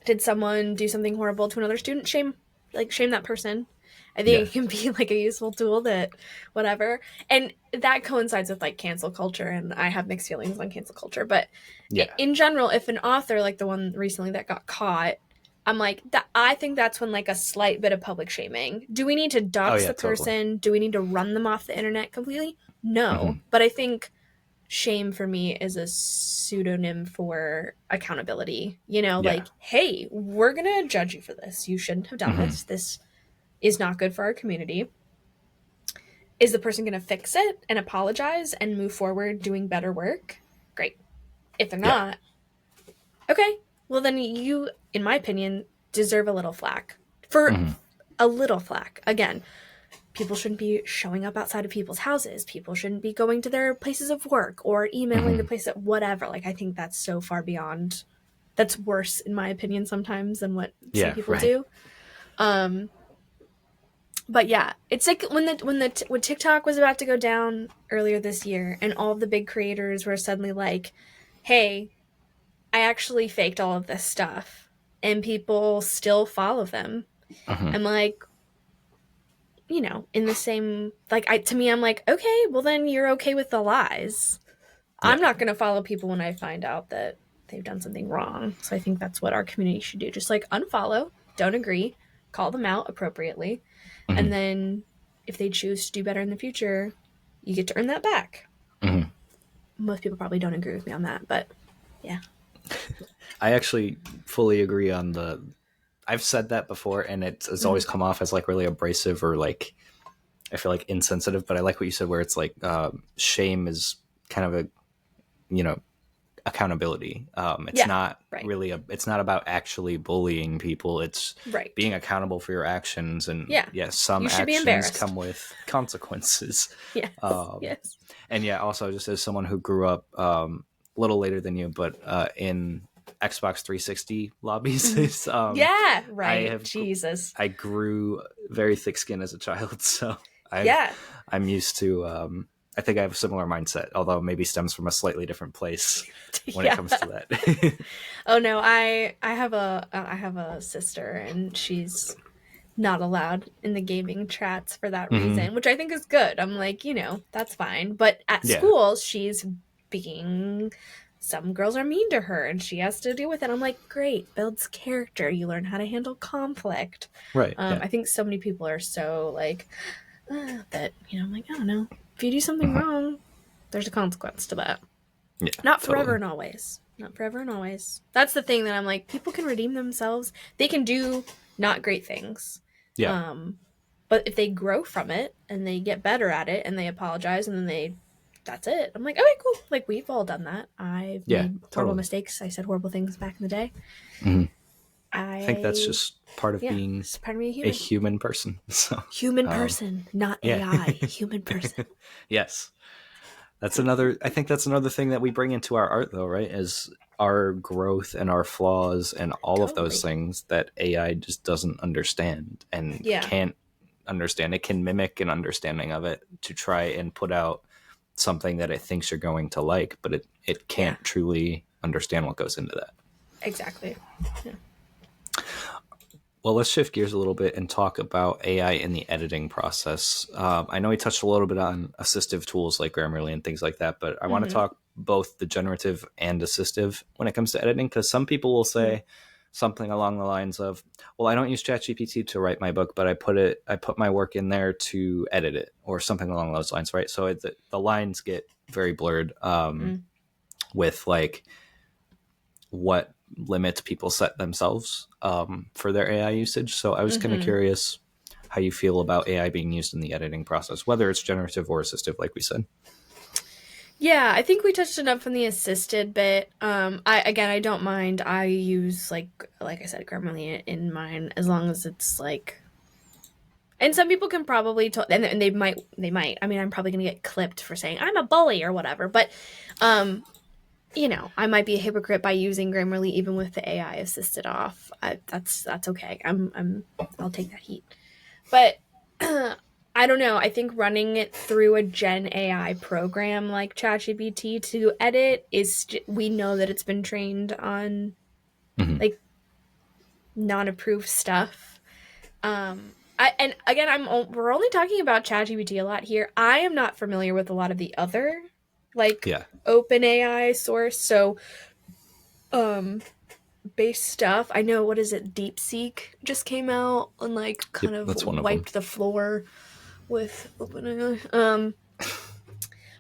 did someone do something horrible to another student? Shame. Like shame that person. I think Yeah, it can be like a useful tool that whatever. And that coincides with like cancel culture, and I have mixed feelings on cancel culture, but yeah. in general, if an author like the one recently that got caught, I'm like that I think that's when like a slight bit of public shaming. Do we need to Oh dox yeah, the totally. person? Do we need to run them off the internet completely? No. Mm-hmm. But I think shame for me is a pseudonym for accountability. Yeah. Like, hey, we're going to judge you for this. You shouldn't have done Mm-hmm. this. This is not good for our community. Is the person going to fix it and apologize and move forward doing better work? Great. If they're Yeah. not, okay, well, then you, in my opinion, deserve a little flack. For Mm-hmm. a little flack. Again, people shouldn't be showing up outside of people's houses. People shouldn't be going to their places of work or emailing the Mm-hmm. place that whatever. Like I think that's so far beyond. That's worse in my opinion sometimes than what some Yeah. people Right. do. Um But yeah, it's like when TikTok was about to go down earlier this year, and all of the big creators were suddenly like, "Hey, I actually faked all of this stuff," and people still follow them. Hmm. I'm like, in the same, like, to me, I'm like, okay, well then you're okay with the lies. I'm Yeah. not gonna follow people when I find out that they've done something wrong. So I think that's what our community should do. Just like unfollow, don't agree, call them out appropriately, and Hmm. then if they choose to do better in the future, you get to earn that back. Hmm. Most people probably don't agree with me on that, but yeah. I actually fully agree on the. I've said that before, and it's Mm-hmm. always come off as like really abrasive or like I feel like insensitive. But I like what you said, where it's like shame is kind of a you know accountability. It's Yeah, not right, really it's not about actually bullying people. It's right. being accountable for your actions, and Yeah, yes, some you should be actions embarrassed. come with consequences. Yes, Um, yes. and yeah, also just as someone who grew up a little later than you, but in Xbox 360 Mm-hmm. lobbies, Yeah, I right. have Jesus. I grew very thick skin as a child, so I've Yeah, I'm used to. I think I have a similar mindset, although maybe stems from a slightly different place when it yeah. comes to that. Oh no, I have a sister, and she's not allowed in the gaming chats for that Hmm. reason, which I think is good. I'm like, that's fine. But at Yeah. school, she's being some girls are mean to her and she has to deal with it. I'm like, great, builds character. You learn how to handle conflict. Right. Yeah. I think so many people are so like that, I'm like, I don't know. If you do something Hmm. wrong, there's a consequence to that. Yeah. Not forever Totally. and always. Not forever and always. That's the thing that I'm like, people can redeem themselves. They can do not great things. Yeah. Um, but if they grow from it and they get better at it and they apologize and then that's it. I'm like, okay, cool. Like, we've all done that. I've Yeah. made horrible Totally. mistakes. I said horrible things back in the day. Hmm. I think that's I, just part of yeah, being it's part of being a a human. human person. So, Human um, person, not yeah. AI. Human person. Yes. That's another. I think that's another thing that we bring into our art, though, right? Is our growth and our flaws and all of those Totally. things that AI just doesn't understand and Yeah. can't understand. It can mimic an understanding of it to try and put out something that it thinks you're going to like, but it Yeah. can't truly understand what goes into that. Exactly. Yeah. Well, let's shift gears a little bit and talk about AI in the editing process. I know we touched a little bit on assistive tools like Grammarly and things like that, but I want to Mm-hmm. talk both the generative and assistive when it comes to editing, because some people will Mm-hmm. say something along the lines of, "Well, I don't use ChatGPT to write my book, but I put my work in there to edit it," or something along those lines, right? So the lines get very blurred with like what limits people set themselves for their AI usage. So I was kind of Mm-hmm. curious how you feel about AI being used in the editing process, whether it's generative or assistive, like we said. Yeah, I think we touched it up from the assisted bit. I don't mind. I use like I said, Grammarly in mine as long as it's like. And some people can probably and they might. I mean, I'm probably gonna get clipped for saying I'm a bully or whatever. But, um, I might be a hypocrite by using Grammarly even with the AI assisted off. That's okay. I'll take that heat. But I don't know. I think running it through a Gen AI program like ChatGPT to edit we know that it's been trained on Hmm. like non-approved stuff. And again, we're only talking about ChatGPT a lot here. I am not familiar with a lot of the other like Yeah. open AI source. So um base stuff. I know, what is it? DeepSeek just came out and like Yep. kind of That's one of them. wiped the floor with OpenAI.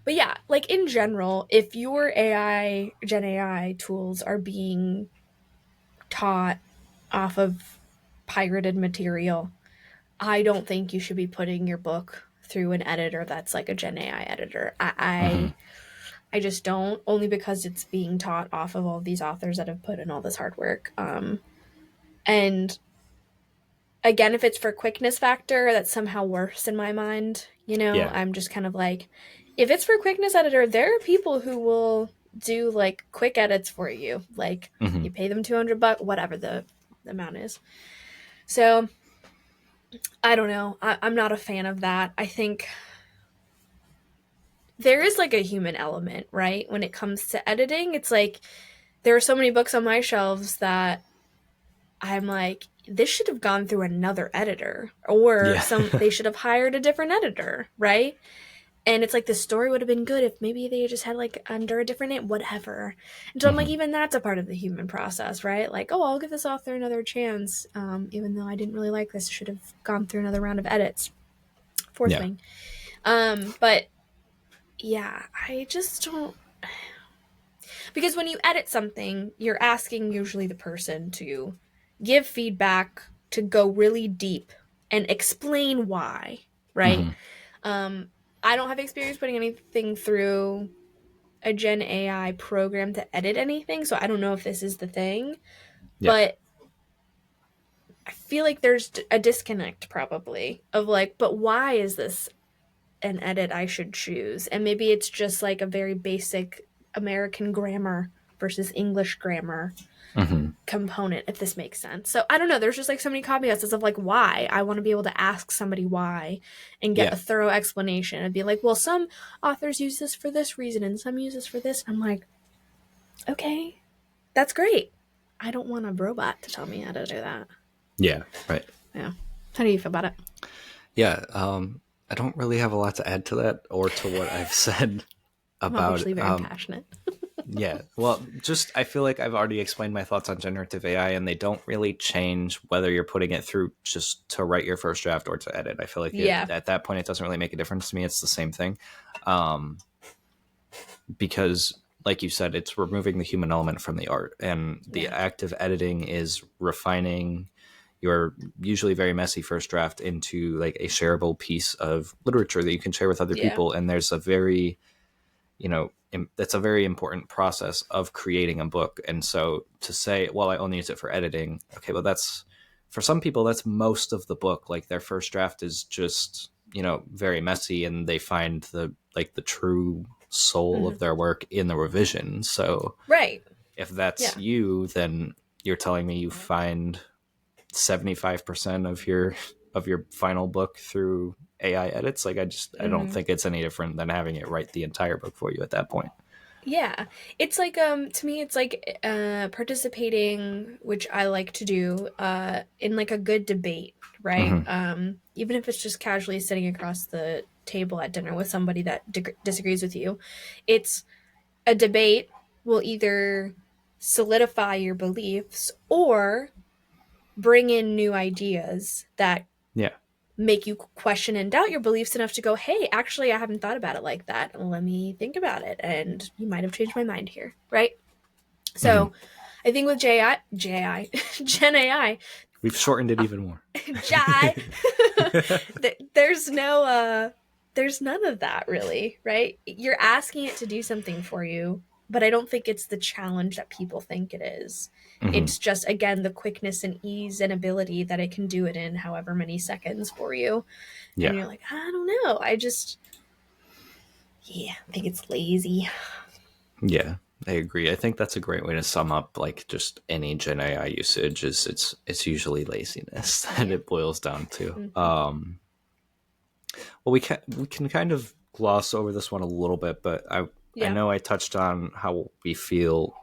But yeah, like in general, if your Gen AI tools are being taught off of pirated material, I don't think you should be putting your book through an editor that's like a Gen AI editor. Hmm. I just don't, only because it's being taught off of all these authors that have put in all this hard work. And again, if it's for quickness factor, that's somehow worse in my mind. Yeah. I'm just kind of like, if it's for quickness editor, there are people who will do like quick edits for you. Like, Hmm. you pay them $200, whatever the amount is. So I don't know. I'm not a fan of that. I think there is like a human element, right? When it comes to editing, it's like there are so many books on my shelves that I'm like, this should have gone through another editor, or Yeah. some they should have hired a different editor, right? And it's like the story would have been good if maybe they just had like under a different name, whatever. And so I'm like, Hmm. even that's a part of the human process, right? Like, oh, I'll give this author another chance, even though I didn't really like this, should have gone through another round of edits. Fourth Yeah. wing. But yeah, I just don't, because when you edit something, you're asking usually the person to give feedback, to go really deep and explain why, right? Hmm. Um, I don't have experience putting anything through a Gen AI program to edit anything, so I don't know if this is the thing, Yeah. but I feel like there's a disconnect probably of like, but why is this an edit I should choose? And maybe it's just like a very basic American grammar versus English grammar Hmm. component, if this makes sense. So I don't know. There's just like so many caveats of like why. I want to be able to ask somebody why and get Yeah. a thorough explanation and be like, well, some authors use this for this reason and some use this for this. And I'm like, okay, that's great. I don't want a robot to tell me how to do that. Yeah. Right. Yeah. How do you feel about it? Yeah. I don't really have a lot to add to that or to what I've said I'm about obviously very passionate. yeah. Well, just I feel like I've already explained my thoughts on generative AI, and they don't really change whether you're putting it through just to write your first draft or to edit. I feel like it Yeah. at that point it doesn't really make a difference to me. It's the same thing, um, because like you said, it's removing the human element from the art, and the Yeah. act of editing is refining your usually very messy first draft into like a shareable piece of literature that you can share with other Yeah. people. And there's a very that's a very important process of creating a book. And so to say, well, I only use it for editing, okay, well, that's for some people that's most of the book. Like their first draft is just very messy, and they find the true soul Hmm. of their work in the revision. So Right. if that's Yeah. you, then you're telling me you find 75% of your final book through AI edits. Like I don't Hmm. think it's any different than having it write the entire book for you at that point. Yeah. It's like to me it's like participating, which I like to do, in like a good debate, right? Hmm. Even if it's just casually sitting across the table at dinner with somebody that disagrees with you. It's a debate will either solidify your beliefs or bring in new ideas that Yeah. make you question and doubt your beliefs enough to go, hey, actually, I haven't thought about it like that. Let me think about it. And you might have changed my mind here, right? Hmm. So I think with Gen AI, We've shortened it even more. Jai, there's no, there's none of that really, right? You're asking it to do something for you, but I don't think it's the challenge that people think it is. Hmm. It's just, again, the quickness and ease and ability that it can do it in however many seconds for you. And Yeah. you're like, I don't know. Yeah, I think it's lazy. Yeah. I agree. I think that's a great way to sum up like just any Gen AI usage is it's usually laziness that Yeah. it boils down to. Mm-hmm. Well, we can kind of gloss over this one a little bit, but I Yeah. know I touched on how we feel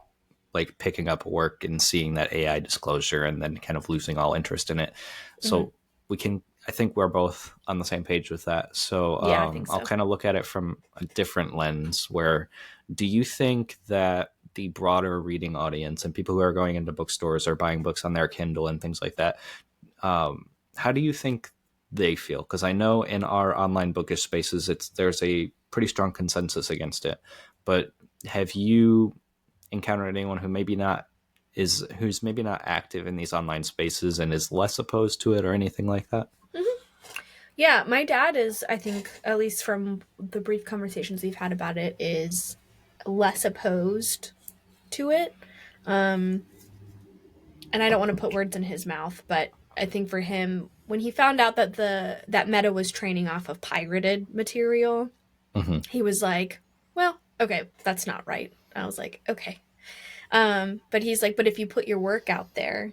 like picking up work and seeing that AI disclosure and then kind of losing all interest in it. Mm-hmm. So I think we're both on the same page with that. So Yeah, I think I'll so. kind of look at it from a different lens where do you think that the broader reading audience and people who are going into bookstores or buying books on their Kindle and things like that, how do you think they feel? Because I know in our online bookish spaces, there's a pretty strong consensus against it. But have you encountered anyone who's maybe not active in these online spaces and is less opposed to it or anything like that? Mm-hmm. Yeah, my dad is, I think, at least from the brief conversations we've had about it, is less opposed to it. Um, and I don't want to put words in his mouth, but I think for him, when he found out that that Meta was training off of pirated material, Hmm. he was like, "Well, okay, that's not right." I was like, "Okay," but he's like, "But if you put your work out there,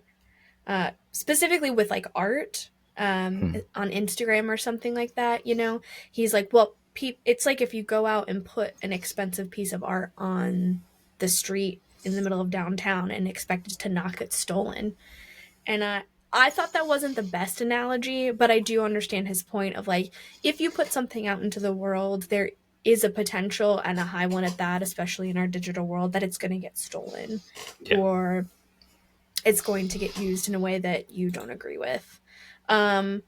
specifically with like art." Hmm. on Instagram or something like that, you know? He's like, well, it's like if you go out and put an expensive piece of art on the street in the middle of downtown and expect it to not get stolen. And I thought that wasn't the best analogy, but I do understand his point of like, if you put something out into the world, there is a potential and a high one at that, especially in our digital world, that it's going to get stolen Yeah. or it's going to get used in a way that you don't agree with. Um,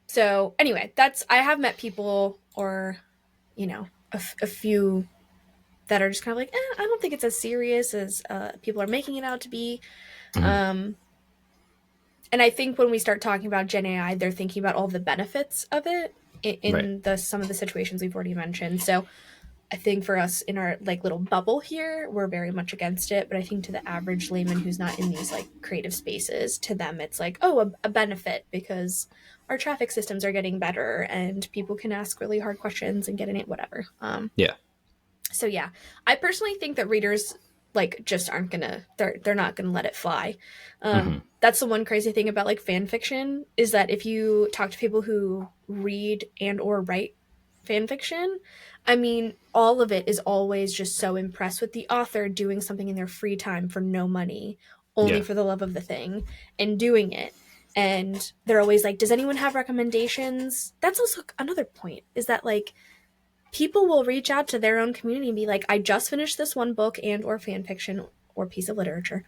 so anyway, I have met people or, you know, a few that are just kind of like, I don't think it's as serious as people are making it out to be. Hmm. Um, and I think when we start talking about Gen AI, they're thinking about all the benefits of it Right. in the some of the situations we've already mentioned. So I think for us in our like little bubble here, we're very much against it. But I think to the average layman who's not in these like creative spaces, to them it's like, oh, a benefit because our traffic systems are getting better and people can ask really hard questions and get in it, whatever. Yeah. So yeah, I personally think that readers like just aren't gonna they're not gonna let it fly. Hmm. That's the one crazy thing about like fan fiction is that if you talk to people who read and or write fan fiction, I mean, all of it is always just so impressed with the author doing something in their free time for no money, only Yeah. for the love of the thing, and doing it. And they're always like, does anyone have recommendations? That's also another point is that like people will reach out to their own community and be like, I just finished this one book and or fan fiction or piece of literature.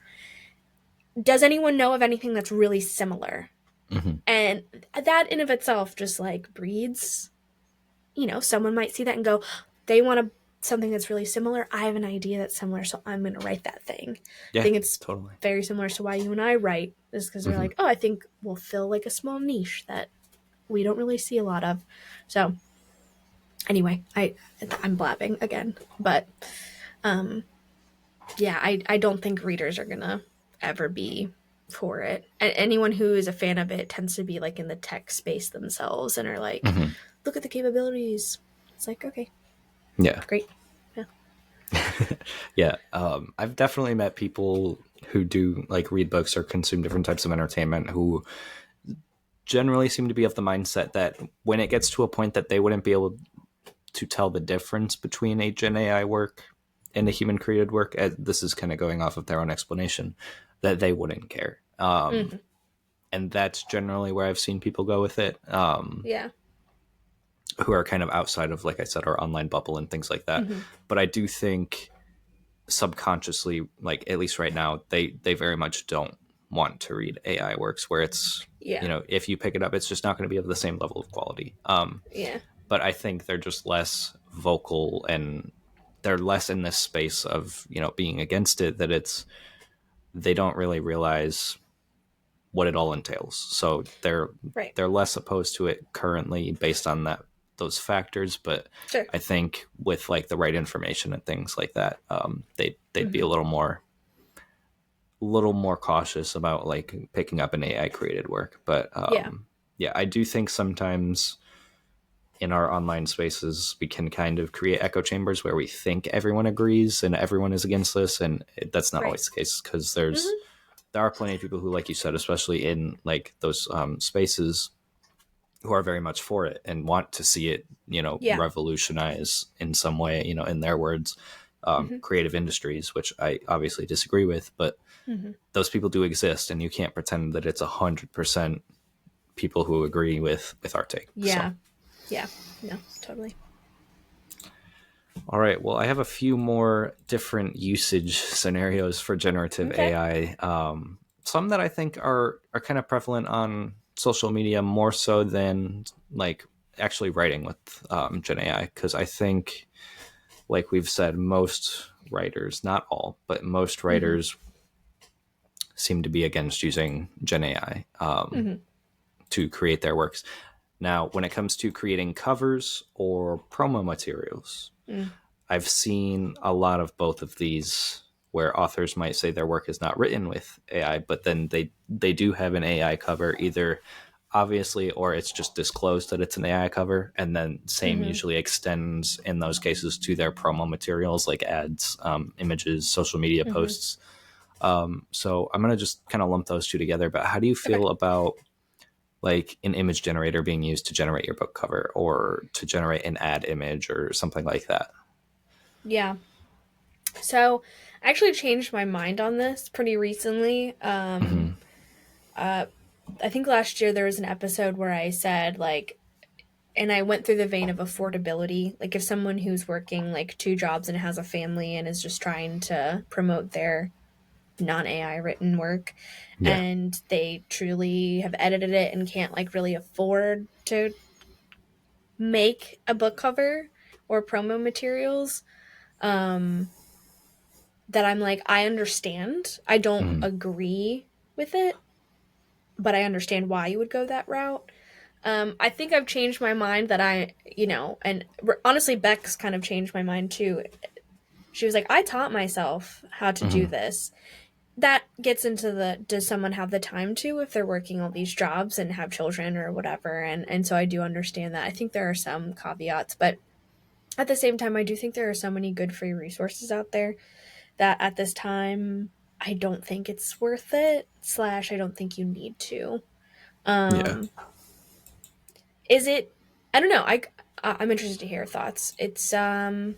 Does anyone know of anything that's really similar? Hmm. And that in of itself just like breeds, you know, someone might see that and go, they want something that's really similar. I have an idea that's similar, so I'm going to write that thing. I Yeah. think it's Totally. very similar to why you and I write, is because we're Hmm. like, oh, I think we'll fill like a small niche that we don't really see a lot of. So anyway, I'm blabbing again, but um, yeah, I don't think readers are gonna ever be for it. And anyone who is a fan of it tends to be like in the tech space themselves and are like, Hmm. look at the capabilities. It's like, okay, Yeah. great. Yeah. Yeah. I've definitely met people who do like read books or consume different types of entertainment who generally seem to be of the mindset that when it gets to a point that they wouldn't be able to tell the difference between a Gen AI work and a human created work, this is kind of going off of their own explanation, that they wouldn't care. Mm-hmm. And that's generally where I've seen people go with it, Yeah. who are kind of outside of, like I said, our online bubble and things like that. Mm-hmm. But I do think subconsciously, like at least right now, they very much don't want to read AI works where it's, Yeah. if you pick it up, it's just not going to be of the same level of quality. Yeah. But I think they're just less vocal and they're less in this space of being against it, that they don't really realize what it all entails. So Right. they're less opposed to it currently based on those factors. But Sure. I think with like the right information and things like that, they'd be Mm-hmm. a little more cautious about like picking up an AI created work. But Yeah. yeah, I do think sometimes in our online spaces we can kind of create echo chambers where we think everyone agrees and everyone is against this, and that's not Right. always the case, because Mm-hmm. there are plenty of people who, like you said, especially in like those spaces, who are very much for it and want to see it Yeah. revolutionize in some way, in their words, Mm-hmm. creative industries, which I obviously disagree with, but Mm-hmm. those people do exist, and you can't pretend that it's 100% people who agree with our take. So Yeah. Yeah. No, totally. all right. Well, I have a few more different usage scenarios for generative Okay. AI. Some that I think are kind of prevalent on social media more so than like actually writing with Gen AI, because I think, like we've said, most writers, not all, but most Mm-hmm. writers seem to be against using Gen AI Mm-hmm. to create their works. Now, when it comes to creating covers or promo materials, Mm. I've seen a lot of both of these where authors might say their work is not written with AI, but then they do have an AI cover, either obviously or it's just disclosed that it's an AI cover, and then same Mm-hmm. usually extends in those cases to their promo materials like ads, images, social media Mm-hmm. posts. So I'm gonna just kind of lump those two together. But how do you Okay. feel about like an image generator being used to generate your book cover or to generate an ad image or something like that. Yeah. So I actually changed my mind on this pretty recently. Mm-hmm. Uh, I think last year there was an episode where I said, like, and I went through the vein of affordability. Like, if someone who's working like two jobs and has a family and is just trying to promote their non AI written work, Yeah. and they truly have edited it and can't like really afford to make a book cover or promo materials, um, that I'm like, I understand. I don't Mm-hmm. agree with it, but I understand why you would go that route. I think I've changed my mind that and honestly, Beck's kind of changed my mind too. She was like, I taught myself how to do Mm-hmm. this. That gets into does someone have the time to if they're working all these jobs and have children or whatever? And so I do understand that. I think there are some caveats, but at the same time, I do think there are so many good free resources out there that at this time, I don't think it's worth it, slash, I don't think you need to. Yeah. Um, is it, I don't know. I'm interested to hear thoughts. I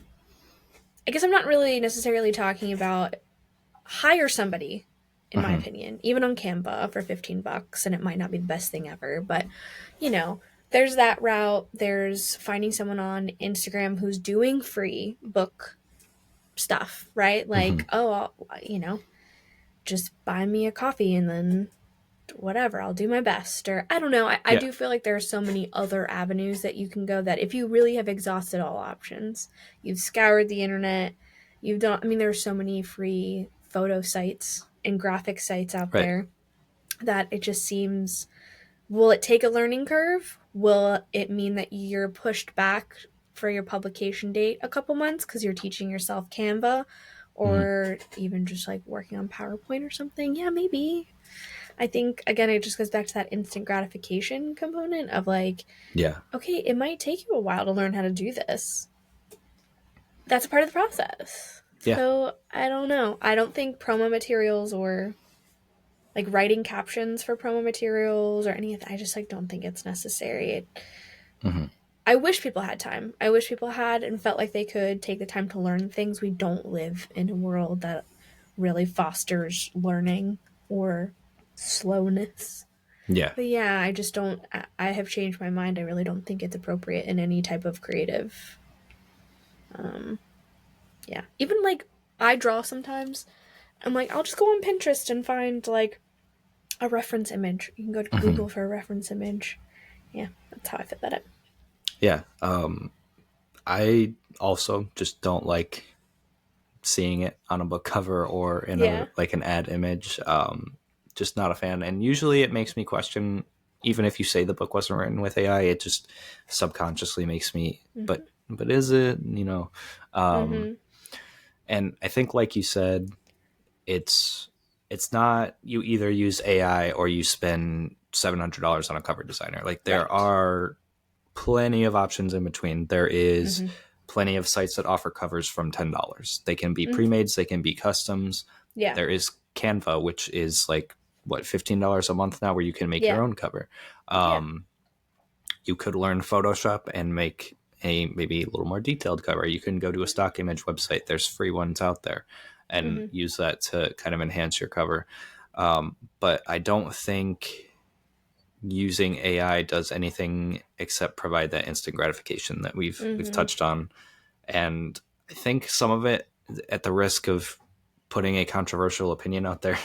guess I'm not really necessarily talking about hire somebody, in my Mm-hmm. opinion, even on Canva for $15, and it might not be the best thing ever, but you know, there's that route. There's finding someone on Instagram who's doing free book stuff, right? Mm-hmm. Like, oh, just buy me a coffee and then whatever, I'll do my best. Or I don't know. I Yeah. do feel like there are so many other avenues that you can go that if you really have exhausted all options, you've scoured the internet, you've done, I mean, there are so many free photo sites and graphic sites out Right. there that it just seems, will it take a learning curve? Will it mean that you're pushed back for your publication date a couple months because you're teaching yourself Canva Mm-hmm. or even just like working on PowerPoint or something? Yeah, maybe. I think, again, it just goes back to that instant gratification component of like, Yeah. okay, it might take you a while to learn how to do this. That's a part of the process. Yeah. So I don't know. I don't think promo materials or like writing captions for promo materials or any of that, I just like don't think it's necessary. Mm-hmm. I wish people had time. I wish people had and felt like they could take the time to learn things. We don't live in a world that really fosters learning or slowness. Yeah. But yeah, I just don't. I have changed my mind. I really don't think it's appropriate in any type of creative. Um, yeah, even like I draw sometimes. I'm like, I'll just go on Pinterest and find like a reference image. You can go to Mm-hmm. Google for a reference image. Yeah, that's how I fit that up. Yeah. I also just don't like seeing it on a book cover or in a Yeah. like an ad image. Just not a fan. And usually it makes me question, even if you say the book wasn't written with AI, it just subconsciously makes me, Mhm. but is it? Um, Mhm. and I think, like you said, it's it's not, you either use AI or you spend $700 on a cover designer. Like there Right. are plenty of options in between. There is Mhm. plenty of sites that offer covers from $10. They can be Mhm. pre-mades, they can be customs. Yeah. There is Canva, which is like what, $15 a month now, where you can make your Yeah. own cover. Yeah. You could learn Photoshop and make a maybe a little more detailed cover. You can go to a stock image website. There's free ones out there, and Mhm. use that to kind of enhance your cover. But I don't think using AI does anything except provide that instant gratification that we've Mhm. touched on. And I think some of it, at the risk of putting a controversial opinion out there,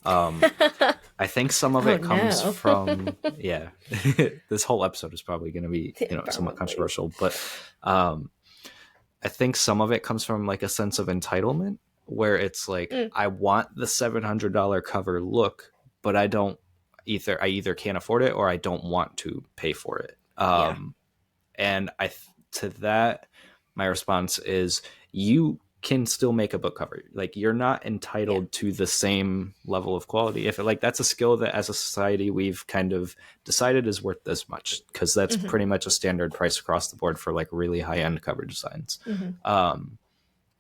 um, I think some of Oh it comes no. from, yeah, this whole episode is probably going to be, Yeah, somewhat probably. controversial, but um, I think some of it comes from like a sense of entitlement, where it's like, Mm. I want the $700 cover look, but I either can't afford it or I don't want to pay for it. Yeah. And to that, my response is, you can still make a book cover. Like, you're not Yeah. entitled to the same level of quality. If like that's a skill that as a society we've kind of decided is worth this much, because that's Mhm. pretty much a standard price across the board for like really high end cover designs. Mhm.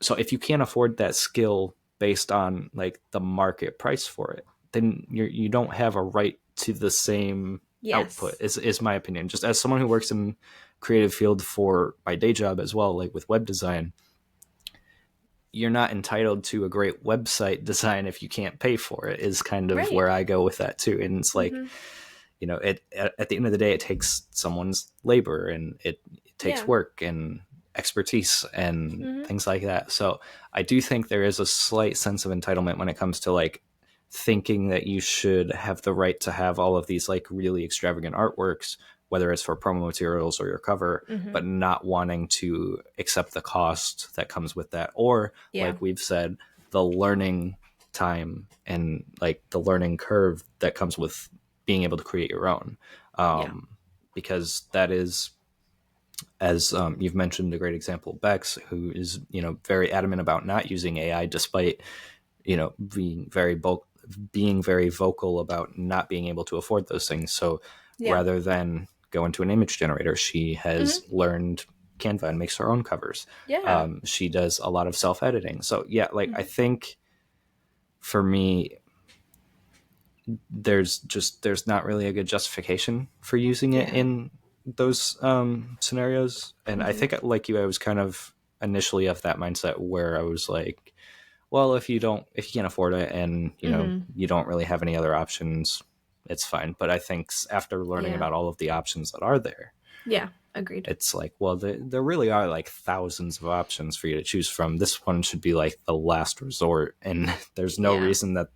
So if you can't afford that skill based on like the market price for it, then you don't have a right to the same output, Yes. is my opinion. Just as someone who works in creative field for my day job as well, like with web design, you're not entitled to a great website design if you can't pay for it, is kind of Right. where I go with that too. And it's like, Mm-hmm. at the end of the day, it takes someone's labor, and it takes Yeah. work and expertise and Mm-hmm. things like that. So I do think there is a slight sense of entitlement when it comes to like thinking that you should have the right to have all of these like really extravagant artworks, whether it's for promo materials or your cover, Mm-hmm. but not wanting to accept the cost that comes with that. Or, Yeah. like we've said, the learning time and like the learning curve that comes with being able to create your own. Yeah. Because that is, as you've mentioned, a great example, Bex, who is, very adamant about not using AI, despite, being being very vocal about not being able to afford those things. So Yeah. rather than go into an image generator, she has Mm-hmm. learned Canva and makes her own covers. Yeah. She does a lot of self editing. So yeah, like I Mm-hmm. think for me, there's not really a good justification for using it Yeah. in those scenarios. And I Mm-hmm. think, like you, I was kind of initially of that mindset where I was like, well, if you can't afford it, and Mm-hmm. you don't really have any other options, it's fine. But I think after learning Yeah. about all of the options that are there, Yeah. Agreed. it's like, well, there really are like thousands of options for you to choose from. This one should be like the last resort, and there's no Yeah. reason that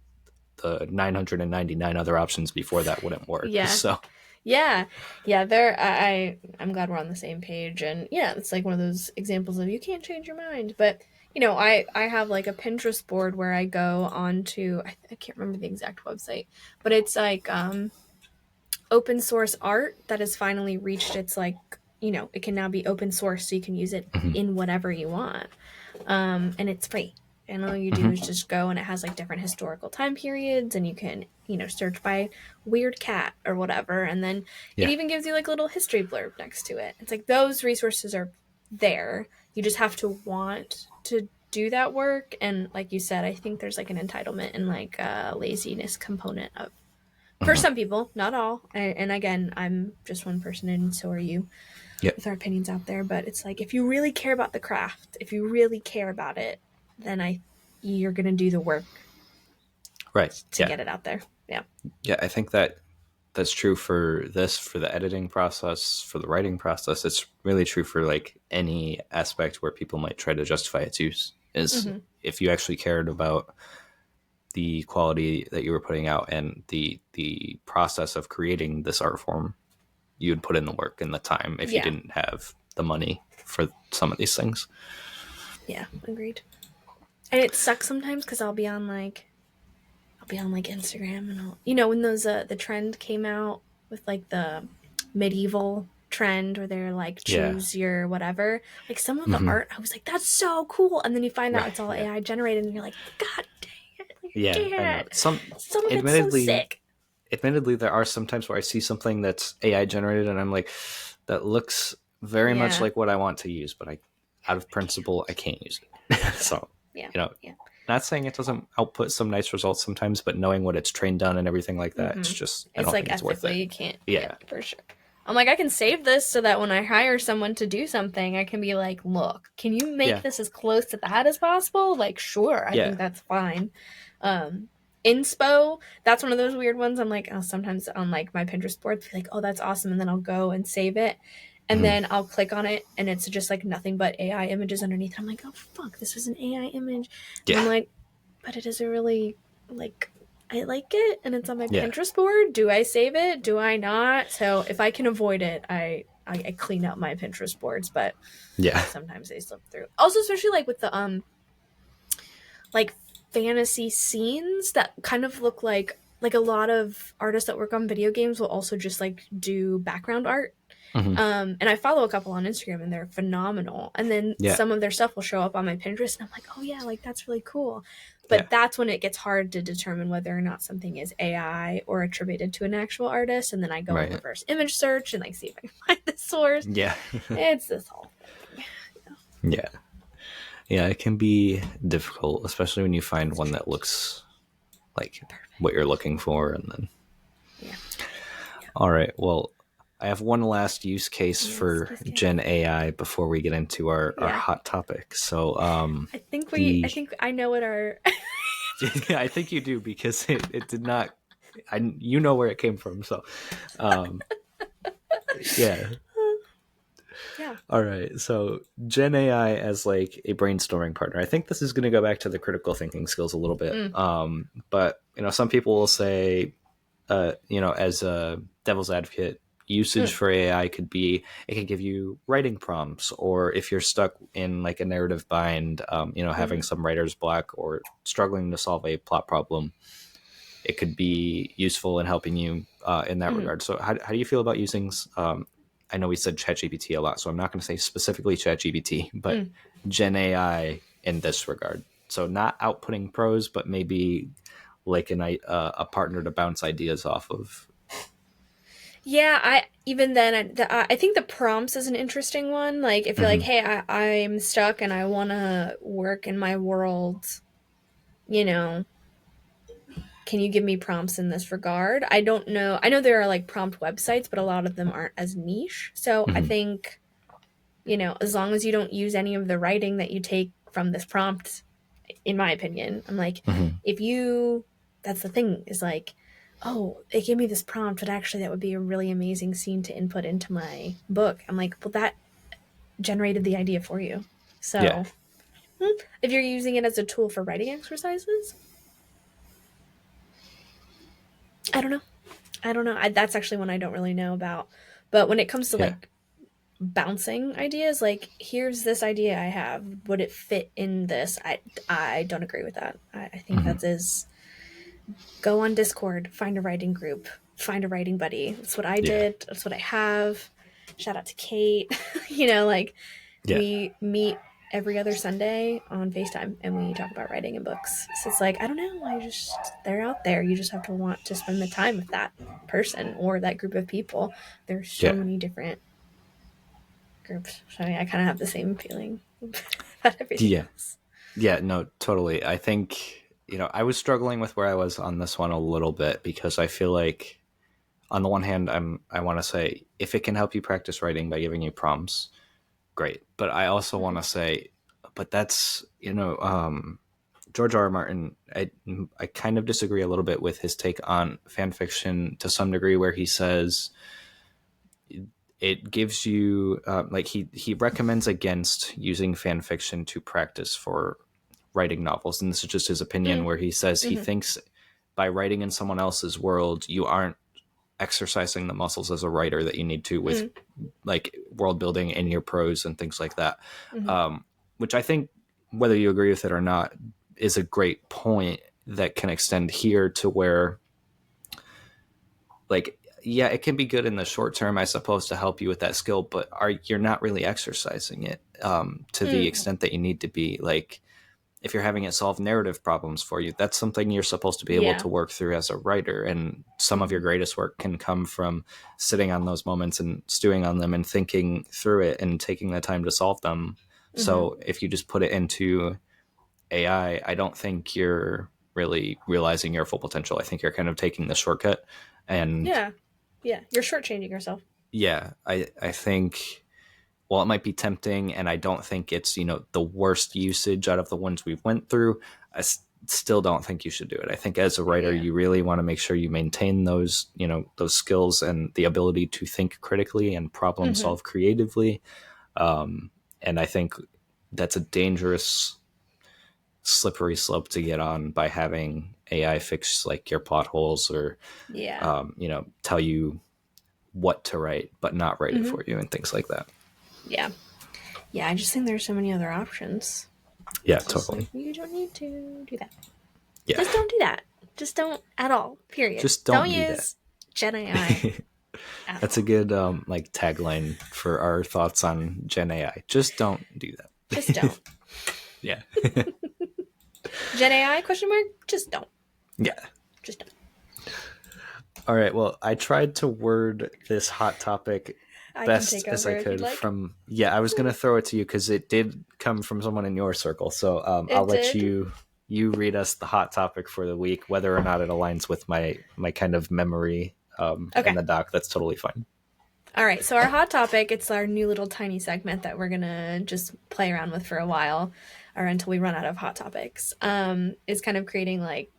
the 999 other options before that wouldn't work. Yeah. So Yeah. Yeah. There. I'm glad we're on the same page, and yeah, it's like one of those examples of you can't change your mind, but. I have like a Pinterest board where I go on to I can't remember the exact website, but it's like open source art that has finally reached its like it can now be open source, so you can use it mhm, in whatever you want, and it's free, and all you do is mhm, just go, and it has like different historical time periods, and you can search by weird cat or whatever, and then it yeah, even gives you like a little history blurb next to it. It's like those resources are there, you just have to want to do that work, and like you said, I think there's like an entitlement and like a laziness component of for mhm, some people, not all. And again, I'm just one person, and so are you, yeah, with our opinions out there. But it's like if you really care about the craft, if you really care about it, then you're gonna do the work right, to yeah, get it out there. Yeah. yeah. I think that's true for the editing process, for the writing process. It's really true for like any aspect where people might try to justify its use. Is Mm-hmm. if you actually cared about the quality that you were putting out and the process of creating this art form, you would put in the work and the time if you Yeah. didn't have the money for some of these things. Yeah. Agreed. And it sucks sometimes because I'll be on like Instagram, and I'll when those the trend came out with like the medieval trend where they're like Yeah. choose your whatever, like some of the Hmm. art I was like that's so cool, and then you find out Right. it's all Yeah. AI generated, and you're like god dang it, like Yeah. I know. damn it, some of it's so Admittedly, sick. there are some times where I see something that's AI generated, and I'm like, that looks very much Yeah. like what I want to use, but out of I can't. principle, I can't use it. Yeah. So, Yeah. you know, Yeah. not saying it doesn't output some nice results sometimes, but knowing what it's trained on and everything like that, Mm-hmm. I It's don't like think it's worth it. ethically you can't. Yeah, Yeah. for sure. I'm like, I can save this so that when I hire someone to do something, I can be like, look, can you make Yeah. this as close to that as possible? Like, sure, I think Yeah. that's fine. Um, Inspo, that's one of those weird ones. I'm like, I'll sometimes on like my Pinterest board be like, oh, that's awesome. And then I'll go and save it. And Mhm. then I'll click on it and it's just like nothing but AI images underneath. I'm like, oh, fuck, this is an AI image. And I'm Yeah. like, but it is a really like I like it and it's on my Yeah. Pinterest board. Do I save it? Do I not? So if I can avoid it, I clean up my Pinterest boards, but Yeah. sometimes they slip through. Also, especially like with the like fantasy scenes that kind of look like a lot of artists that work on video games will also just like do background art. Hmm. And I follow a couple on Instagram and they're phenomenal. And then Yeah. some of their stuff will show up on my Pinterest and I'm like, oh yeah, like that's really cool. Yeah. But that's when it gets hard to determine whether or not something is AI or attributed to an actual artist. And then I go and Right. reverse image search and like see if I can find the source. Yeah. It's this whole thing. Yeah. Yeah. It can be difficult, especially when you find one that looks like what Perfect. you're looking for, and then Yeah. All right. Well, I have one last use case Yes, for yes, yes. Gen AI before we get into our Yeah. hot topic. So, I the think I know what our I think you do because it did not. You know where it came from. So, um, yeah. yeah. All right. So, Gen AI as like a brainstorming partner. I think this is going to go back to the critical thinking skills a little bit. Mm, But some people will say as a devil's advocate, usage mm, for AI could be it could give you writing prompts, or if you're stuck in like a narrative bind, having mm, some writer's block or struggling to solve a plot problem, it could be useful in helping you in that mm, regard. So, how do you feel about using? I know we said ChatGPT a lot, so I'm not going to say specifically ChatGPT, but mm. Gen AI in this regard. So, not outputting prose, but maybe like a partner to bounce ideas off of. Yeah, I even then I think the prompts is an interesting one. Like if you're like, Mm-hmm. hey, I'm stuck and I want to work in my world, you know, can you give me prompts in this regard? I don't know. I know there are like prompt websites, but a lot of them aren't as niche. So I Mm-hmm. think, as long as you don't use any of the writing that you take from this prompt, in my opinion, I'm like, Mm-hmm. if you, that's the thing, is like, oh, it gave me this prompt, but actually that would be a really amazing scene to input into my book. I'm like, well, that generated the idea for you. Yeah. So if you're using it as a tool for writing exercises, I don't know. I don't know. That's actually one I don't really know about. But when it comes to Yeah. like bouncing ideas, like here's this idea I have, would it fit in this? I don't agree with that. I think Mm-hmm. that is go on Discord, find a writing group, find a writing buddy. That's what I Yeah. did. That's what I have. Shout out to Kate. Like Yeah. we meet every other Sunday on FaceTime and we talk about writing and books. So it's like, I don't know, they're out there. You just have to want to spend the time with that person or that group of people. There's so Yeah. many different groups. So I kind of have the same feeling about everything Yeah. else. Yeah. No, totally. I think, I was struggling with where I was on this one a little bit because I feel like on the one hand, I want to say if it can help you practice writing by giving you prompts, great. But I also want Mm-hmm. to say, but that's, George R. R. Martin, I kind of disagree a little bit with his take on fan fiction to some degree, where he says it gives you like he recommends against using fan fiction to practice for writing novels, and this is just his opinion. Where he says he Mm-hmm. thinks by writing in someone else's world, you aren't exercising the muscles as a writer that you need to with like world building in your prose and things like that. Mm-hmm. Um, which I think, whether you agree with it or not, is a great point that can extend here to where, like, yeah, it can be good in the short term, I suppose, to help you with that skill, but you're not really exercising it to the Mm. extent that you need to be. Like, if you're having it solve narrative problems for you, that's something you're supposed to be able Yeah. to work through as a writer. And some of Mm-hmm. your greatest work can come from sitting on those moments and stewing on them and thinking through it and taking the time to solve them. Mm-hmm. So if you just put it into AI, I don't think you're really realizing your full potential. I think you're kind of taking the shortcut. And Yeah. Yeah. You're shortchanging yourself. yeah, I think, while it might be tempting, and I don't think it's the worst usage out of the ones we've went through, still don't think you should do it. I think as a writer, Yeah. you really want to make sure you maintain those skills and the ability to think critically and problem Mm-hmm. solve creatively. And I think that's a dangerous, slippery slope to get on by having AI fix like your plot holes, or Yeah. tell you what to write but not write it Mm-hmm. for you and things like that. Yeah. Yeah. I just think there's so many other options. Yeah, It's just like, totally. you don't need to do that. Yeah, Just don't do that. Just don't at all. Period. just Don't don't do that. use Gen AI at That's a all. good like tagline for our thoughts on Gen AI. Just don't do Just that. don't. Yeah. Gen AI question mark? Just don't. Yeah. Just don't. All right. Well, I tried to word this hot topic I can best take as over I if you'd could like. from, yeah, I was going to throw it to you because it did come from someone in your circle. So I'll It let did. you read us the hot topic for the week, whether or not it aligns with my kind of memory in Okay. the doc, that's totally fine. All right. So our hot topic, it's our new little tiny segment that we're gonna just play around with for a while, or until we run out of hot topics. Is kind of creating like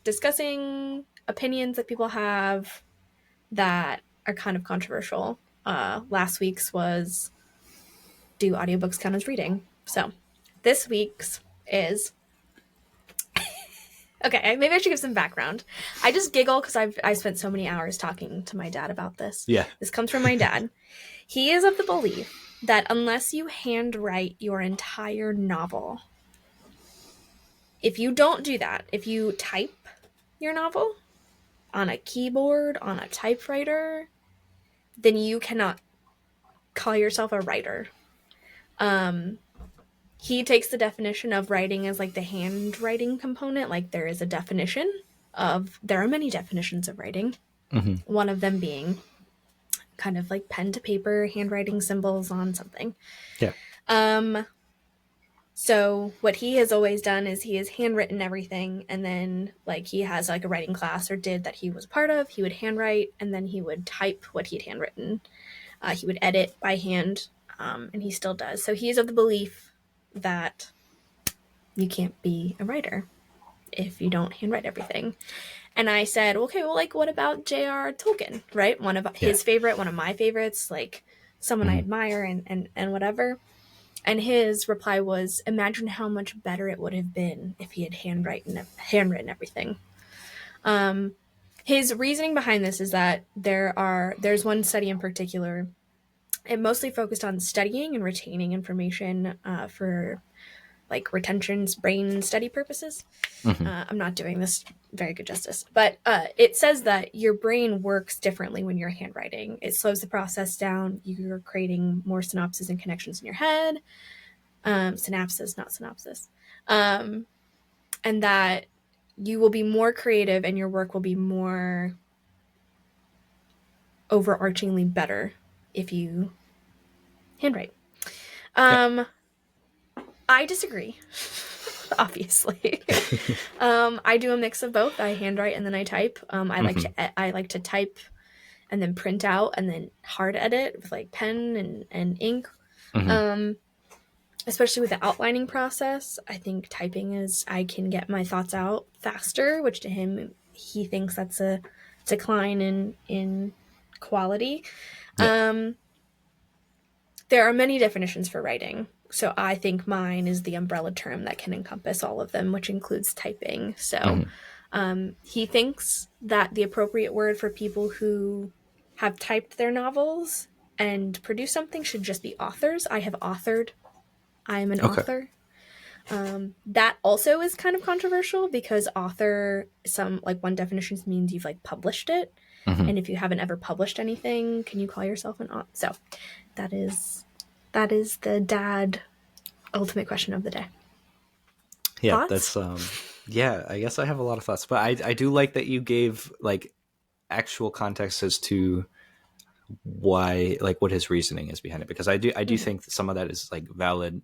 discussing opinions that people have that are kind of controversial. Last week's was, do audiobooks count as reading? So this week's is, okay, maybe I should give some background. I just giggle because I spent so many hours talking to my dad about this. Yeah. This comes from my dad. He is of the belief that unless you handwrite your entire novel, if you don't do that, if you type your novel on a keyboard, on a typewriter, then you cannot call yourself a writer. He takes the definition of writing as like the handwriting component. Like there are many definitions of writing. Mm-hmm. One of them being kind of like pen to paper, handwriting symbols on something. Yeah. So what he has always done is he has handwritten everything, and then like he has like a writing class or did that he was part of. He would handwrite, and then he would type what he had handwritten. He would edit by hand, and he still does. So he is of the belief that you can't be a writer if you don't handwrite everything. And I said, okay, well, like, what about J.R. Tolkien, right? One of his favorite, one of my favorites, like someone I admire and whatever. And his reply was, imagine how much better it would have been if he had handwritten everything. His reasoning behind this is that there's one study in particular. It mostly focused on studying and retaining information for like retention's brain study purposes. Mm-hmm. I'm not doing this very good justice, but it says that your brain works differently when you're handwriting. It slows the process down. You're creating more synapses and connections in your head. Synapses, not synopsis. And that you will be more creative and your work will be more overarchingly better if you handwrite. I disagree. Obviously. I do a mix of both. I handwrite and then I type. I like to type and then print out and then hard edit with like pen and ink. Especially with the outlining process, I think typing is, I can get my thoughts out faster, which to him, he thinks that's a decline in quality. There are many definitions for writing. So I think mine is the umbrella term that can encompass all of them, which includes typing. So he thinks that the appropriate word for people who have typed their novels and produced something should just be authors. I have authored. I am an author. That also is kind of controversial because author, one definition means you've like published it. And if you haven't ever published anything, can you call yourself an author? So that is the dad ultimate question of the day. Yeah, Thoughts? that's yeah, I guess I have a lot of thoughts, but I do like that you gave like actual context as to why, like what his reasoning is behind it, because I do think that some of that is like valid,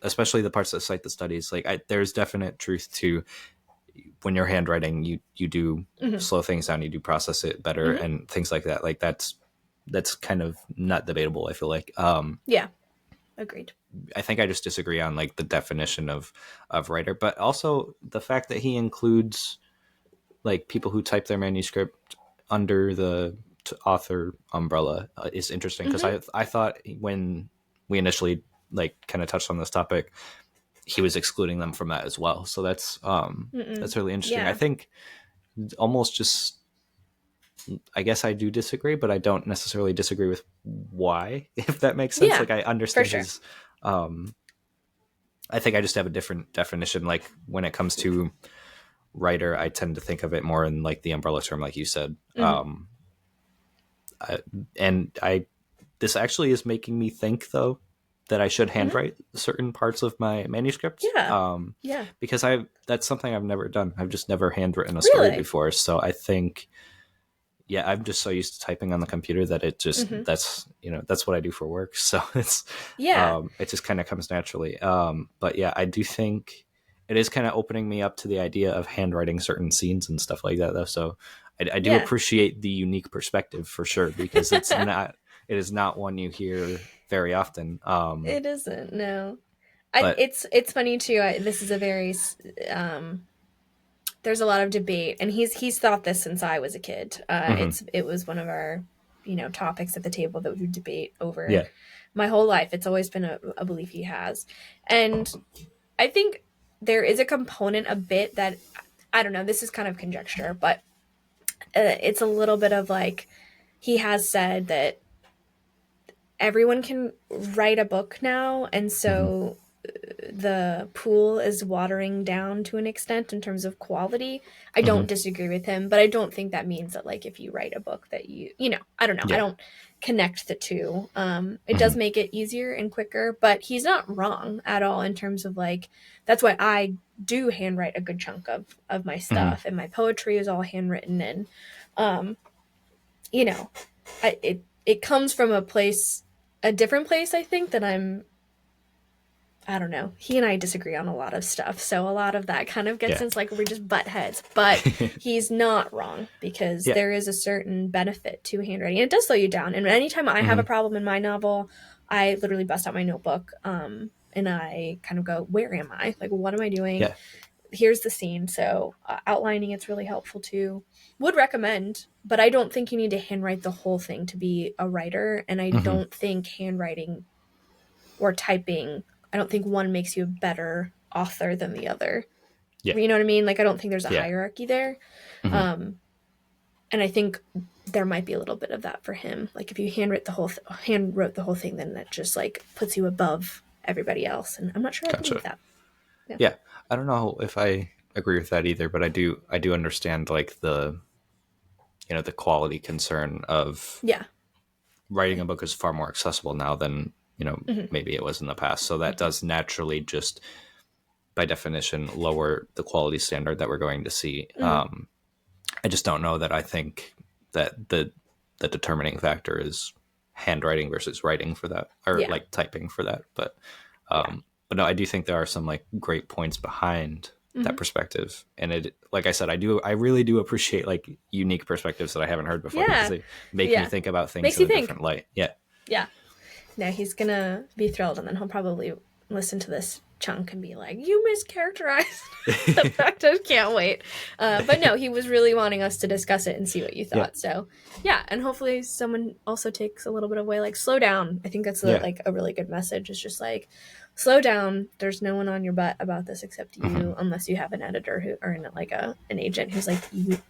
especially the parts that cite the studies. Like there's definite truth to when you're handwriting, you do slow things down, you do process it better and things like that. Like that's kind of not debatable, I feel like. Yeah, agreed. I think I just disagree on like the definition of writer, but also the fact that he includes like people who type their manuscript under the author umbrella is interesting, because I thought when we initially like kind of touched on this topic, he was excluding them from that as well. So that's really interesting. Yeah. I think almost just, I guess I do disagree, but I don't necessarily disagree with why, if that makes sense. Yeah, like I understand for sure. his I think I just have a different definition. Like when it comes to writer, I tend to think of it more in like the umbrella term, like you said. This actually is making me think though that I should handwrite certain parts of my manuscript. Yeah. Because that's something I've never done. I've just never handwritten a story before. So I think, yeah, I'm just so used to typing on the computer that it just that's what I do for work. So it's it just kind of comes naturally. But yeah, I do think it is kind of opening me up to the idea of handwriting certain scenes and stuff like that though. So I do Yeah, appreciate the unique perspective for sure, because it is not one you hear very often. it isn't. No, But it's funny too. This is a very there's a lot of debate, and he's thought this since I was a kid. mhm, It was one of our topics at the table that we would debate over yeah, my whole life. It's always been a belief he has, and I think there is a component a bit that I don't know. This is kind of conjecture, but it's a little bit of like he has said that everyone can write a book now, and mhm, so the pool is watering down to an extent in terms of quality. I don't mhm, disagree with him, but I don't think that means that like if you write a book that I don't know. I yeah, don't connect the two. It does mhm, make it easier and quicker, but he's not wrong at all in terms of like that's why I do handwrite a good chunk of my mhm, stuff, and my poetry is all handwritten, and um, you know, it comes from a different place. I think that I don't know. He and I disagree on a lot of stuff. So a lot of that kind of gets yeah, into like we just butt heads. But he's not wrong because yeah, there is a certain benefit to handwriting. And it does slow you down. And anytime I have a mhm, problem in my novel, I literally bust out my notebook and I kind of go, where am I? Like, what am I doing? yeah, Here's the scene. So outlining it's really helpful too. Would recommend, but I don't think you need to handwrite the whole thing to be a writer. And I mhm, don't think handwriting or typing, I don't think one makes you a better author than the other. yeah, You know what I mean? Like I don't think there's a yeah, hierarchy there. mhm, Um, and I think there might be a little bit of that for him. Like if you hand wrote the whole thing, then that just like puts you above everybody else. And I'm not sure I believe gotcha. that. Yeah. Yeah, I don't know if I agree with that either, but I do understand like the quality concern of Yeah. writing a book is far more accessible now than Mm-hmm. maybe it was in the past. So that Mm-hmm. does naturally just by definition lower the quality standard that we're going to see. Mm-hmm. I just don't know that I think that the determining factor is handwriting versus writing for that, or Yeah. like typing for that. Yeah. But no, I do think there are some like great points behind that Mm-hmm. perspective. And it, like I said, I really do appreciate like unique perspectives that I haven't heard before, because Yeah. they make me Yeah. think about things Makes in you a think. different light. Yeah. Yeah. No, he's gonna be thrilled, and then he'll probably listen to this chunk and be like, "You mischaracterized." The fact I can't wait. But no, he was really wanting us to discuss it and see what you Yeah. thought. So yeah, and hopefully someone also takes a little bit away, like slow down. I think that's Yeah. like a really good message. It's just like slow down. There's no one on your butt about this except Hmm. you, unless you have an editor who or like an agent who's like,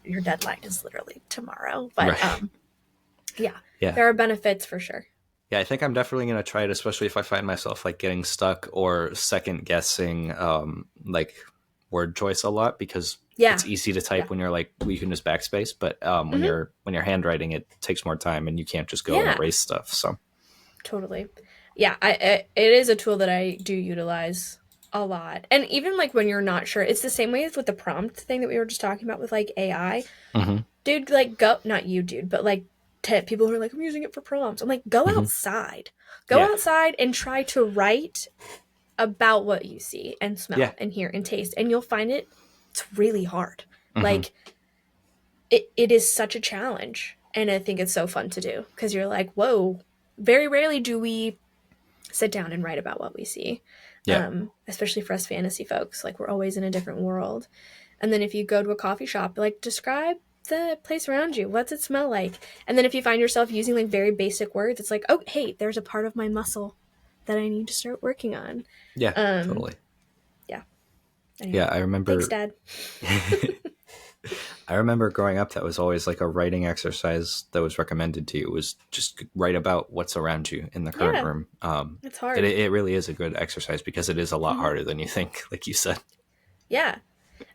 your deadline is literally tomorrow. But Right. yeah, Yeah. there are benefits for sure. Yeah, I think I'm definitely going to try it, especially if I find myself like getting stuck or second guessing like word choice a lot, because Yeah, it's easy to yeah. type when you're like, well, you can just backspace, but Mm-hmm. when you're handwriting, it takes more time and you can't just go and Yeah, erase stuff. So totally. Yeah, it is a tool that I do utilize a lot. And even like when you're not sure, it's the same way as with the prompt thing that we were just talking about with like AI. hmm Dude, like go not you, dude, but like people who are like I'm using it for prompts. I'm like go hmm outside. Go yeah, outside and try to write about what you see and yeah, smell and hear and taste and you'll find it's really hard. hmm Like it is such a challenge. And I think it's so fun to do because you're like, whoa, very rarely do we sit down and write about what we see. yeah, Especially for us fantasy folks, like we're always in a different world. And then if you go to a coffee shop, like describe the place around you. What's it smell like? And then if you find yourself using like very basic words, it's like, oh, hey, there's a part of my muscle that I need to start working on. yeah, Um, totally. yeah. Yeah, Anyway, I thanks, remember. Dad. I remember growing up, that was always like a writing exercise that was recommended to you. It was just write about what's around you in the current Yeah, room. it's hard. It really is a good exercise because it is a lot Mm-hmm. harder than you think, like you said. Yeah.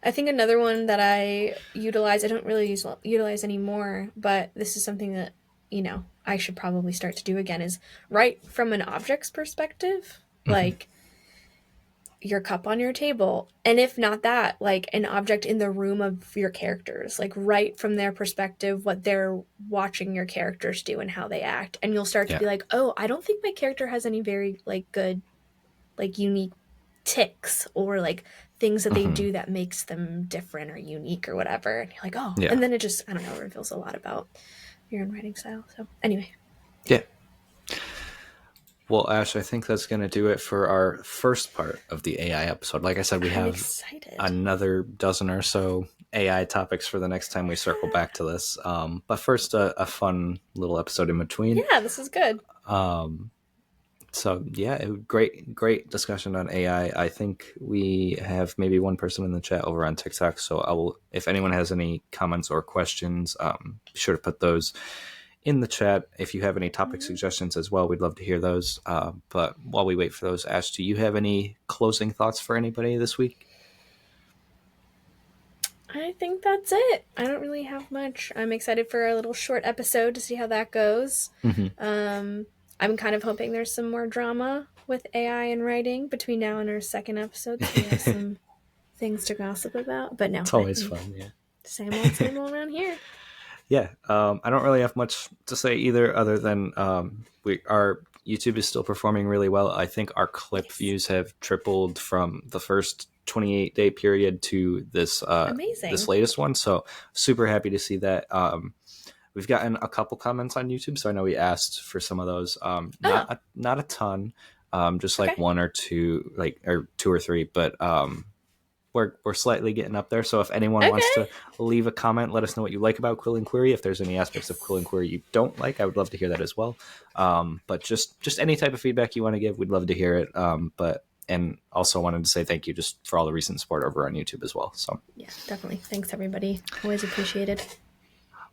I think another one that I utilize, I don't really utilize anymore, but this is something that, I should probably start to do again is write from an object's perspective, Hmm. like your cup on your table. And if not that, like an object in the room of your characters, like write from their perspective what they're watching your characters do and how they act. And you'll start to Yeah. be like, oh, I don't think my character has any very like good, like unique ticks or like things that they do that makes them different or unique or whatever. And you're like, oh, Yeah. and then it just, I don't know, reveals a lot about your own writing style. So anyway. Yeah. Well, Ash, I think that's going to do it for our first part of the AI episode. Like I said, we I'm have excited. another dozen or so AI topics for the next time we circle back to this. But first, a fun little episode in between. Yeah, this is good. So yeah, great discussion on AI. I think we have maybe one person in the chat over on TikTok. So I will, if anyone has any comments or questions, be sure to put those in the chat. If you have any topic suggestions as well, we'd love to hear those. But while we wait for those, Ash, do you have any closing thoughts for anybody this week? I think that's it. I don't really have much. I'm excited for a little short episode to see how that goes. I'm kind of hoping there's some more drama with AI and writing between now and our second episode, so we have some things to gossip about. But no, It's always fun, yeah. Same old around here. Yeah, I don't really have much to say either, other than our YouTube is still performing really well. I think our clip views have tripled from the first 28-day period to this this latest one. So super happy to see that. We've gotten a couple comments on YouTube, so I know we asked for some of those. Not a ton, just like one or two, or two or three, but we're slightly getting up there. So if anyone wants to leave a comment, let us know what you like about Quill and Query. If there's any aspects of Quill and Query you don't like, I would love to hear that as well. But just any type of feedback you want to give, we'd love to hear it. And also wanted to say thank you just for all the recent support over on YouTube as well. So yeah, definitely. Thanks everybody. Always appreciated.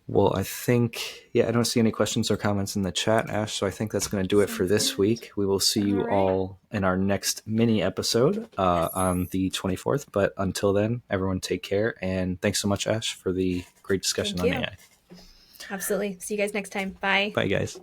Well, I think, I don't see any questions or comments in the chat, Ash, so I think that's going to do it for this week. We will see you all in our next mini episode on the 24th. But until then, everyone take care. And thanks so much, Ash, for the great discussion on AI. Absolutely. See you guys next time. Bye. Bye, guys.